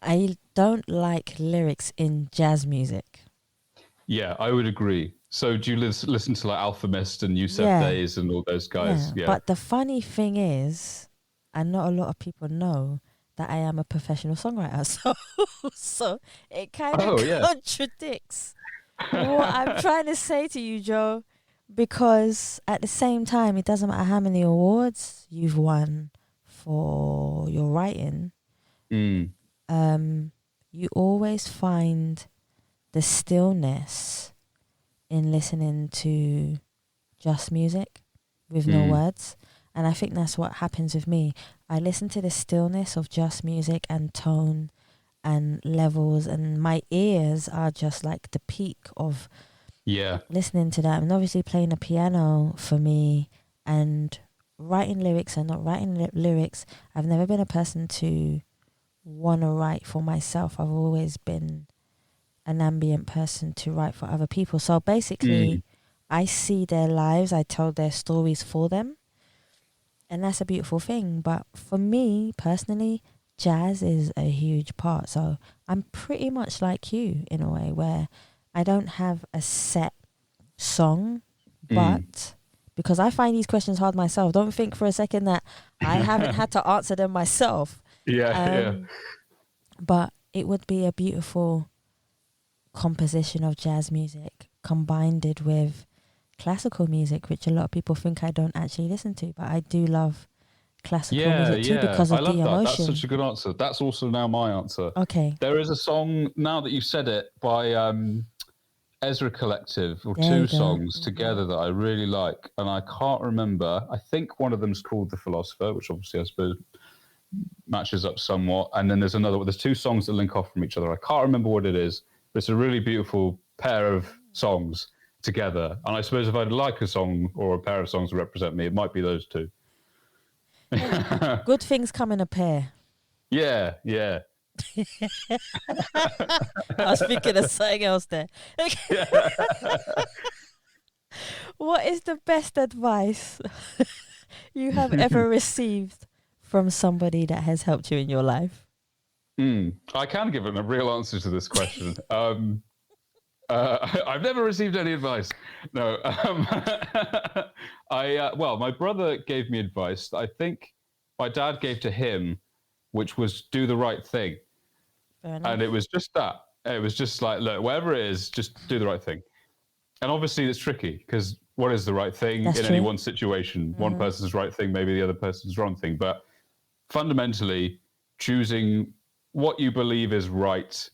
I don't like lyrics in jazz music. Yeah, I would agree. So do you listen to like Alchemist and Yusef Days and all those guys? Yeah. But the funny thing is, and not a lot of people know, that I am a professional songwriter. So it kind of contradicts what I'm trying to say to you, Joe. Because at the same time, it doesn't matter how many awards you've won for your writing. You always find the stillness in listening to just music with no words. And I think that's what happens with me. I listen to the stillness of just music and tone and levels, and my ears are just like the peak of listening to that. And obviously playing the piano for me and writing lyrics and not writing lyrics. I've never been a person to want to write for myself. I've always been an ambient person to write for other people. So basically, I see their lives, I tell their stories for them. And that's a beautiful thing. But for me, personally, jazz is a huge part. So I'm pretty much like you in a way where I don't have a set song, but because I find these questions hard myself. Don't think for a second that I haven't had to answer them myself. Yeah. But it would be a beautiful composition of jazz music combined with classical music, which a lot of people think I don't actually listen to, but I do love classical music too because I of love the that. emotion. That's such a good answer. That's also now my answer. Okay. There is a song, now that you've said it, by Ezra Collective, or There two you go. songs together that I really like, and I can't remember. I think one of them's called The Philosopher, which obviously I suppose matches up somewhat, and then there's another. There's two songs that link off from each other. I can't remember what it is, but it's a really beautiful pair of songs together. And I suppose if I'd like a song or a pair of songs to represent me, it might be those two. Good things come in a pair. Yeah. I was thinking of something else there. What is the best advice you have ever received from somebody that has helped you in your life? I can give a real answer to this question. I've never received any advice. No. Well, my brother gave me advice that I think my dad gave to him, which was do the right thing. Fair enough. And it was just that. It was just like, look, whatever it is, just do the right thing. And obviously it's tricky because what is the right thing That's in true. any one situation? Mm-hmm. One person's right thing, maybe the other person's wrong thing. But fundamentally, choosing what you believe is right.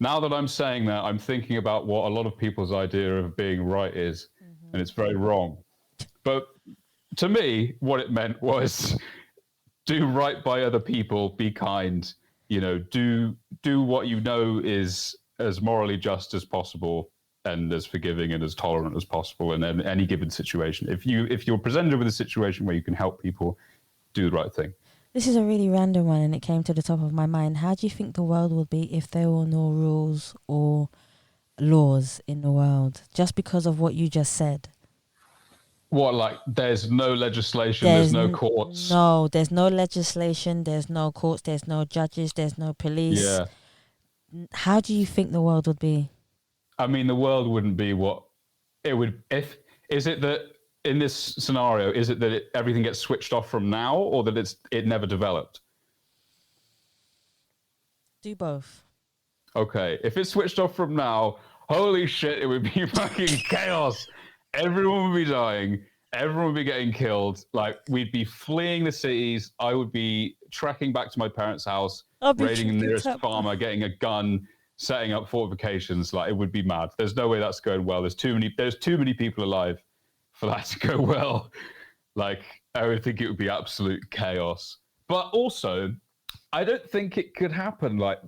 Now that I'm saying that, I'm thinking about what a lot of people's idea of being right is, and it's very wrong. But to me, what it meant was do right by other people, be kind, do what you know is as morally just as possible and as forgiving and as tolerant as possible in any given situation. If you're presented with a situation where you can help people, do the right thing. This is a really random one and it came to the top of my mind. How do you think the world would be if there were no rules or laws in the world? Just because of what you just said. What, like there's no legislation, there's no courts? No, there's no legislation, there's no courts, there's no judges, there's no police. Yeah. How do you think the world would be? I mean, the world wouldn't be what it would is it that in this scenario, is it that everything gets switched off from now, or that it never developed? Do both. Okay, if it's switched off from now, holy shit, it would be fucking chaos. Everyone would be dying. Everyone would be getting killed. Like, we'd be fleeing the cities. I would be trekking back to my parents' house, raiding the nearest farmer, getting a gun, setting up fortifications. Like, it would be mad. There's no way that's going well. There's too many people alive for that to go well. Like, I would think it would be absolute chaos. But also, I don't think it could happen. Like,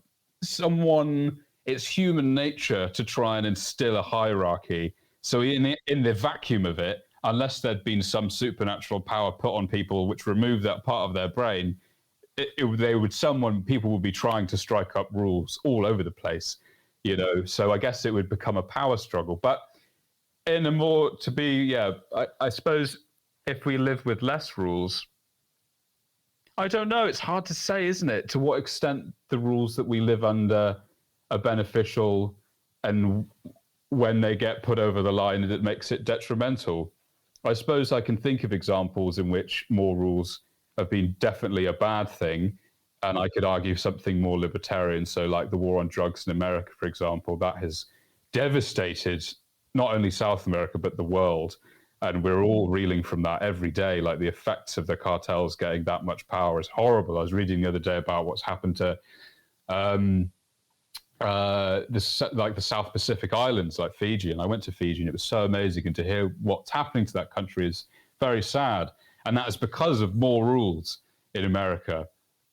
it's human nature to try and instill a hierarchy. So in the vacuum of it, unless there'd been some supernatural power put on people which removed that part of their brain, people would be trying to strike up rules all over the place, So I guess it would become a power struggle. But I suppose if we live with less rules, I don't know. It's hard to say, isn't it? To what extent the rules that we live under are beneficial, and when they get put over the line, it makes it detrimental. I suppose I can think of examples in which more rules have been definitely a bad thing, and I could argue something more libertarian. So like the war on drugs in America, for example, that has devastated not only South America, but the world. And we're all reeling from that every day. Like the effects of the cartels getting that much power is horrible. I was reading the other day about what's happened to the South Pacific islands, like Fiji. And I went to Fiji and it was so amazing. And to hear what's happening to that country is very sad. And that is because of more rules in America,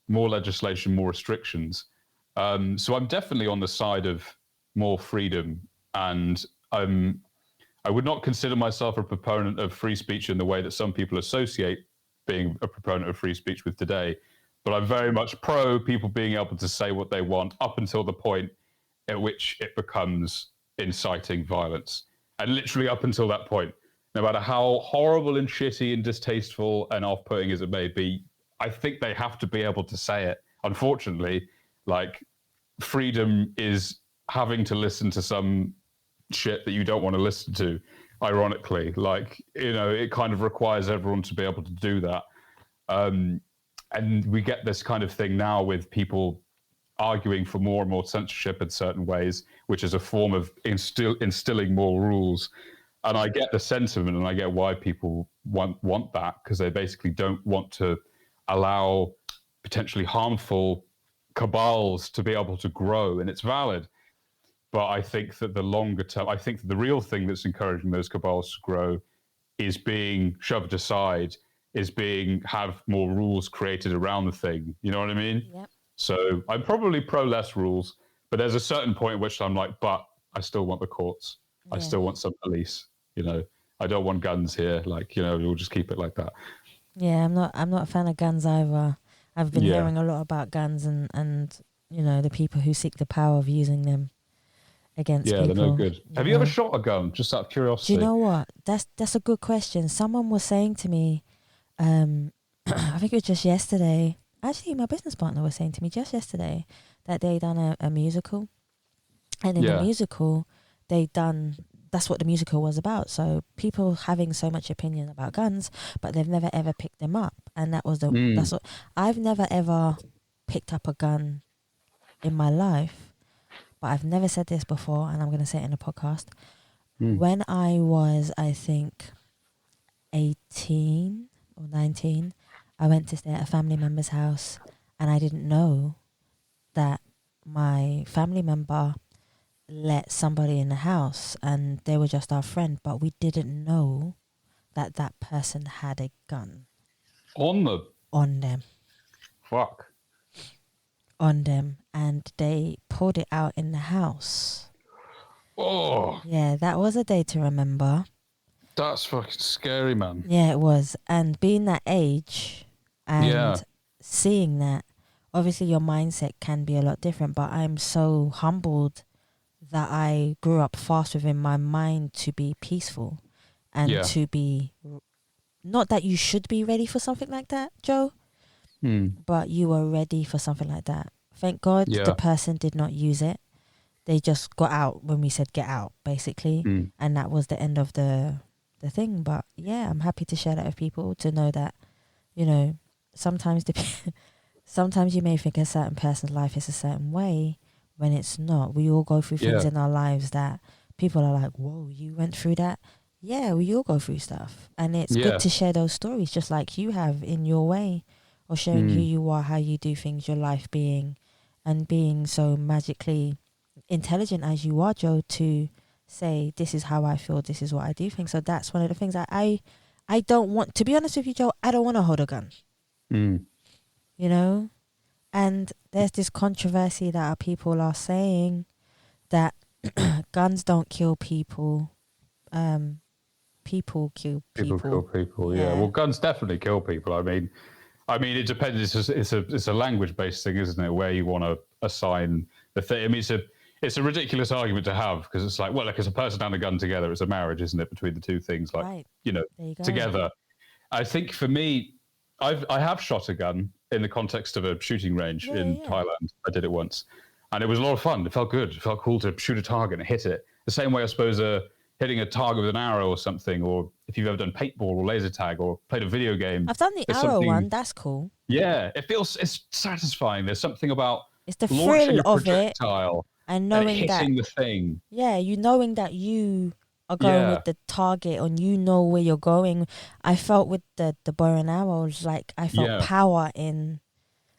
more legislation, more restrictions. So I'm definitely on the side of more freedom. And I would not consider myself a proponent of free speech in the way that some people associate being a proponent of free speech with today. But I'm very much pro people being able to say what they want up until the point at which it becomes inciting violence. And literally up until that point, no matter how horrible and shitty and distasteful and off-putting as it may be, I think they have to be able to say it. Unfortunately, like, freedom is having to listen to some shit that you don't want to listen to ironically. Like, it kind of requires everyone to be able to do that. And we get this kind of thing now with people arguing for more and more censorship in certain ways, which is a form of instilling more rules. And I get the sentiment, and I get why people want that, because they basically don't want to allow potentially harmful cabals to be able to grow, and it's valid. But I think that the longer term, I think that the real thing that's encouraging those cabals to grow is being shoved aside, have more rules created around the thing. You know what I mean? Yep. So I'm probably pro less rules, but there's a certain point at which I'm like, but I still want the courts. I still want some police. I don't want guns here. Like, we'll just keep it like that. Yeah, I'm not a fan of guns either. I've been hearing a lot about guns and the people who seek the power of using them against people. Yeah, they're no good. Have you ever shot a gun, just out of curiosity? Do you know what? That's a good question. Someone was saying to me, I think it was just yesterday. Actually, my business partner was saying to me just yesterday that they done a musical, and in the musical, that's what the musical was about. So people having so much opinion about guns, but they've never ever picked them up, and that's what I've never ever picked up a gun in my life, but I've never said this before, and I'm going to say it in a podcast. When I was, I think, 18 or 19, I went to stay at a family member's house, and I didn't know that my family member let somebody in the house, and they were just our friend, but we didn't know that that person had a gun on them. Fuck. On them, and they pulled it out in the house. Oh. Yeah, that was a day to remember. That's fucking scary, man. Yeah, it was. And being that age and seeing that, obviously your mindset can be a lot different, but I'm so humbled that I grew up fast within my mind to be peaceful and to be, not that you should be ready for something like that, Joe, but you were ready for something like that. Thank God the person did not use it. They just got out when we said get out, basically. And that was the end of the thing. But yeah, I'm happy to share that with people, to know that, sometimes sometimes you may think a certain person's life is a certain way when it's not. We all go through things in our lives that people are like, whoa, you went through that? Yeah, we all go through stuff. And it's good to share those stories, just like you have in your way, or showing who you are, how you do things, your life being so magically intelligent as you are, Joe, to say, this is how I feel, this is what I do things. So that's one of the things I don't want, to be honest with you, Joe, I don't want to hold a gun. And there's this controversy that our people are saying that guns don't kill people. People kill people. People kill people, yeah. Well, guns definitely kill people. I mean, it depends. It's a language-based thing, isn't it? Where you want to assign the thing. I mean, it's a ridiculous argument to have, because it's like, well, like, it's a person and a gun together. It's a marriage, isn't it, between the two things? Like, together. I think for me, I have shot a gun in the context of a shooting range in Thailand. I did it once, and it was a lot of fun. It felt good. It felt cool to shoot a target and hit it. The same way, I suppose, hitting a target with an arrow or something, or if you've ever done paintball or laser tag or played a video game. I've done the arrow one. That's cool. Yeah, it's satisfying. There's something about it's the thrill of it, and knowing hitting that the thing. Yeah, you knowing that you are going with the target, and you know where you're going. I felt with the bow and arrows, like I felt power in,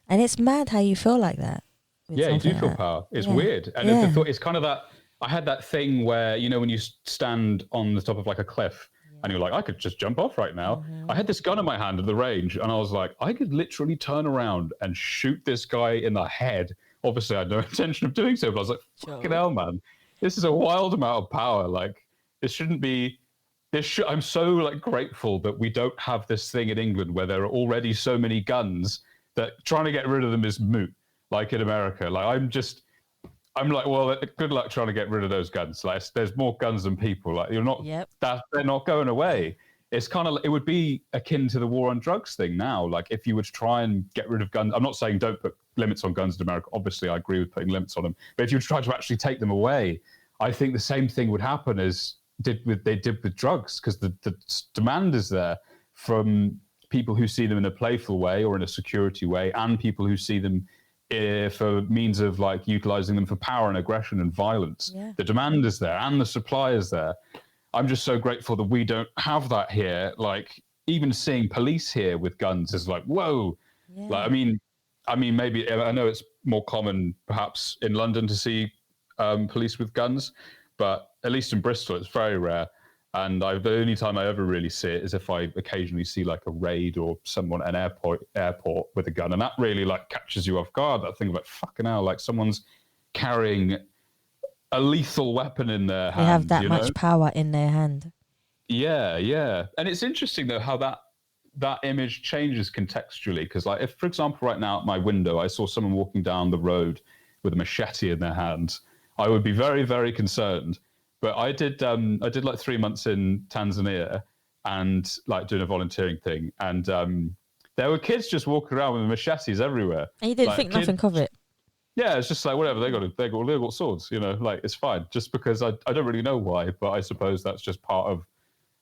and it's mad how you feel like that. Yeah, you do feel power. It's weird, and it's kind of that. I had that thing where, when you stand on the top of like a cliff and you're like, I could just jump off right now. I had this gun in my hand at the range, and I was like, I could literally turn around and shoot this guy in the head. Obviously, I had no intention of doing so, but I was like, fucking hell, man. This is a wild amount of power. Like, this shouldn't be... I'm so like grateful that we don't have this thing in England where there are already so many guns that trying to get rid of them is moot, like in America. Like, I'm like, well, good luck trying to get rid of those guns. Like, there's more guns than people. Like, you're not, they're not going away. It's kind of, it would be akin to the war on drugs thing now. Like, if you would try and get rid of guns, I'm not saying don't put limits on guns in America. Obviously, I agree with putting limits on them. But if you try to actually take them away, I think the same thing would happen as did with drugs, because the demand is there from people who see them in a playful way or in a security way, and people who see them for means of like utilizing them for power and aggression and violence. Yeah. The demand is there and the supply is there. I'm just so grateful that we don't have that here. Like, even seeing police here with guns is like, whoa. Yeah. Like, I mean, maybe I know it's more common perhaps in London to see police with guns, but at least in Bristol, it's very rare. And the only time I ever really see it is if I occasionally see like a raid or someone at an airport with a gun, and that really like catches you off guard. That thing about fucking hell, like someone's carrying a lethal weapon in their hand. They have that much power in their hand. Yeah, yeah. And it's interesting though how that image changes contextually, because like if, for example, right now at my window I saw someone walking down the road with a machete in their hands, I would be very, very concerned. But I did like 3 months in Tanzania and like doing a volunteering thing, and there were kids just walking around with machetes everywhere. And you didn't like, think nothing of it? Yeah, it's just like whatever, they got swords, you know, like it's fine. Just because I don't really know why, but I suppose that's just part of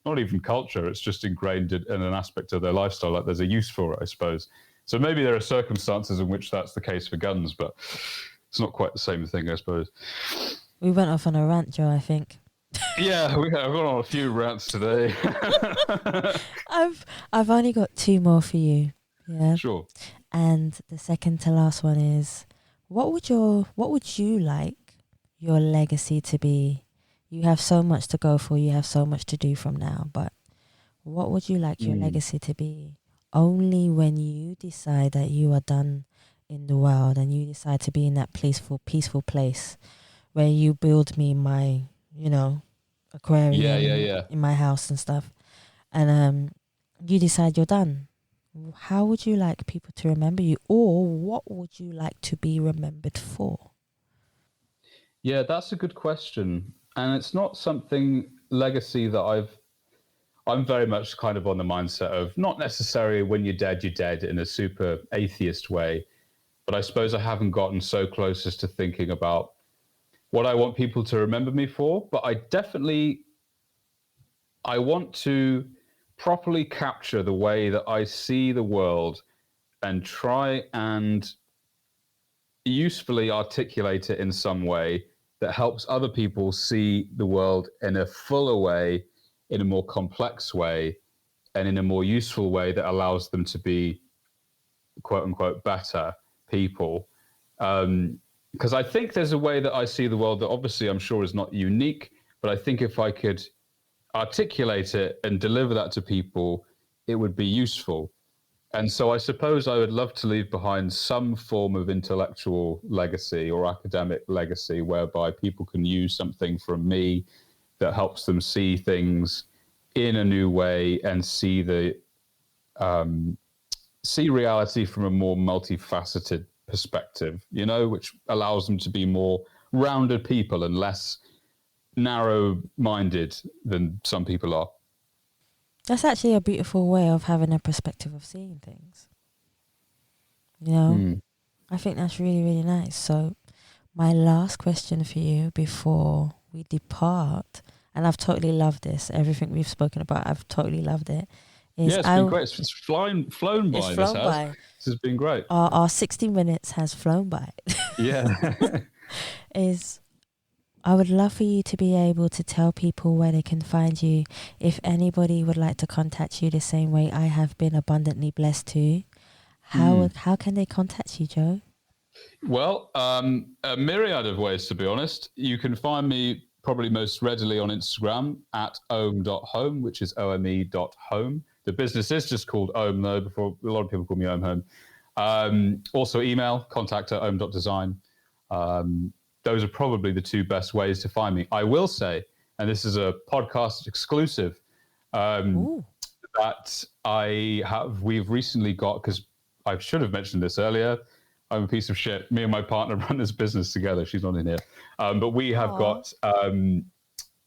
not even culture, it's just ingrained in an aspect of their lifestyle. Like there's a use for it, I suppose. So maybe there are circumstances in which that's the case for guns, but it's not quite the same thing, I suppose. We went off on a rant, Joe, I think. Yeah, I've gone on a few rants today. I've only got 2 more for you. Yeah. Sure. And the second to last one is, what would you like your legacy to be? You have so much to go for, you have so much to do from now, but what would you like your legacy to be? Only when you decide that you are done in the world and you decide to be in that peaceful place where you build me my, aquarium in my house and stuff, and you decide you're done. How would you like people to remember you, or what would you like to be remembered for? Yeah, that's a good question. And it's not something legacy that I'm very much kind of on the mindset of not necessarily when you're dead in a super atheist way, but I suppose I haven't gotten so close as to thinking about what I want people to remember me for. But I want to properly capture the way that I see the world and try and usefully articulate it in some way that helps other people see the world in a fuller way, in a more complex way, and in a more useful way that allows them to be, quote unquote, better people. Because I think there's a way that I see the world that obviously I'm sure is not unique, but I think if I could articulate it and deliver that to people, it would be useful. And so I suppose I would love to leave behind some form of intellectual legacy or academic legacy whereby people can use something from me that helps them see things in a new way and see reality from a more multifaceted perspective, which allows them to be more rounded people and less narrow-minded than some people are. That's actually a beautiful way of having a perspective of seeing things. I think that's really, really nice. So my last question for you before we depart, and I've totally loved this, everything we've spoken about, I've totally loved it. It's been great. It's flown by. This has been great. Our 60 minutes has flown by. Yeah. I would love for you to be able to tell people where they can find you. If anybody would like to contact you the same way I have been abundantly blessed to, how can they contact you, Joe? Well, a myriad of ways, to be honest. You can find me probably most readily on Instagram at ome.home, which is ome.home. The business is just called Ome, though. Before, a lot of people call me Ome Home. Also email, contact@ome.design. Those are probably the 2 best ways to find me. I will say, and this is a podcast exclusive, that we've recently got, because I should have mentioned this earlier, I'm a piece of shit. Me and my partner run this business together. She's not in here. But we have got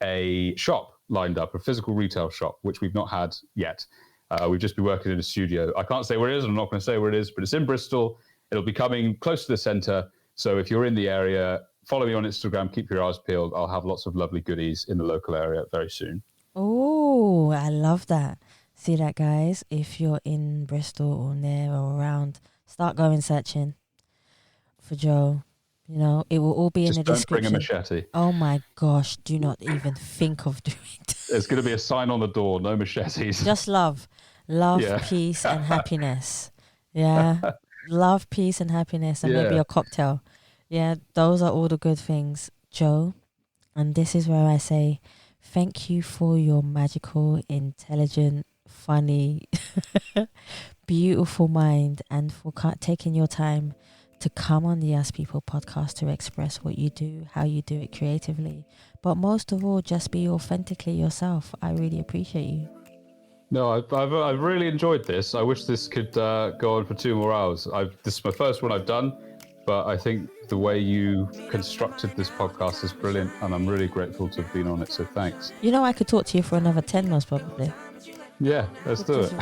a shop lined up, a physical retail shop, which we've not had yet. We've just been working in a studio. I can't say where it is. I'm not going to say where it is, but it's in Bristol. It'll be coming close to the centre. So if you're in the area, follow me on Instagram. Keep your eyes peeled. I'll have lots of lovely goodies in the local area very soon. Oh, I love that. See that, guys? If you're in Bristol or near or around, start going searching for Joe. You know, it will all be in the Just don't bring a description. machete. Oh my gosh, do not even think of doing that. There's going to be a sign on the door, no machetes. Just love, Yeah. peace, and happiness. Yeah, love, peace, and happiness, and maybe Yeah. a cocktail. Yeah, those are all the good things, Joe. And this is where I say thank you for your magical, intelligent, funny, beautiful mind, and for taking your time to come on the As People podcast to express what you do, how you do it creatively, but most of all, just be authentically yourself. I really appreciate you. No, I've really enjoyed this. I wish this could go on for 2 more hours. This is my first one I've done, but I think the way you constructed this podcast is brilliant, and I'm really grateful to have been on it. So thanks. You know, I could talk to you for another 10 months probably. Yeah, let's do it.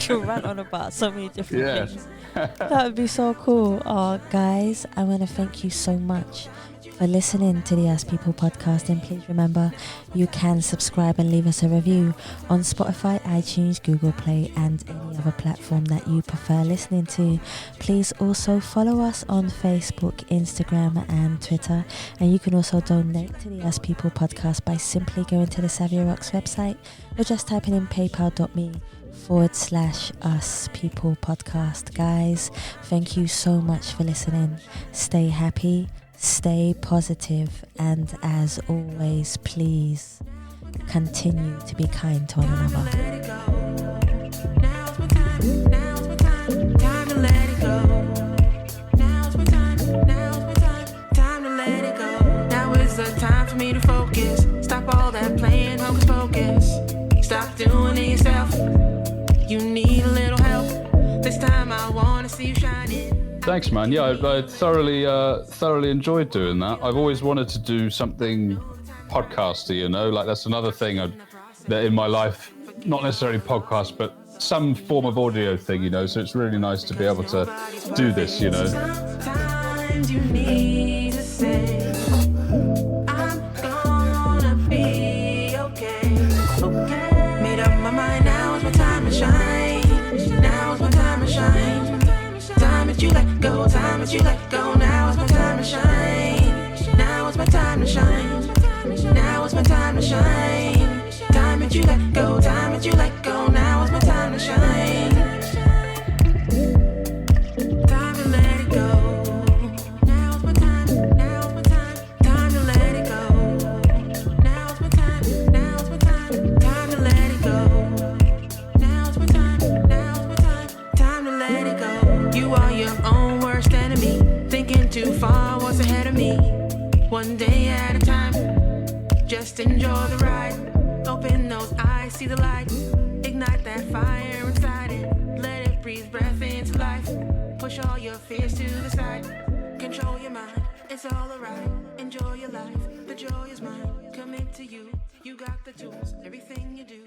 Rant on about so many different Yeah. things. That would be so cool. Oh, guys, I want to thank you so much for listening to the As People podcast. And please remember, you can subscribe and leave us a review on Spotify, iTunes, Google Play, and any other platform that you prefer listening to. Please also follow us on Facebook, Instagram, and Twitter. And you can also donate to the As People podcast by simply going to the Savvy Rocks website or just typing in paypal.me/Us People podcast. Guys, thank you so much for listening. Stay happy, stay positive, and as always, please continue to be kind to one another. Let it go. Now's my time. Now's my time. Time to let it go. Now's my time. Now's my time. Time to let it go. Now is the time for me to focus. Stop all that playing hocus pocus. Stop doing it yourself. You need a little help. This time I want to see you shining. Thanks, man. Yeah, I thoroughly enjoyed doing that. I've always wanted to do something podcasty, you know, like that's another thing that in my life, not necessarily podcast, but some form of audio thing, you know. So it's really nice to be able to do this, you know. Sometimes you need to say, I'm gonna be okay. Okay. Made up my mind, now is my time to shine. Now is my time to shine. Time that you let go, time that you let go. Now is my time to shine. Now is my time to shine. Now is my time to shine. Time that you let go, time that you let go. Now is my time to shine. Time to let it go. Now's my time. Now's my time. Time to let it go. Now's my time. Now's my time. Time to let it go. Now's my time. Now's my time. Time to let it go. You are your own worst enemy. Thinking too far, what's ahead of me? One day at a time. Just enjoy the ride. Open those eyes, see the light. Ignite that fire inside it. Let it breathe breath into life. Push all your fears to the side. Control your mind, it's all alright. Enjoy your life, the joy is mine. Commit to you, you got the tools. Everything you do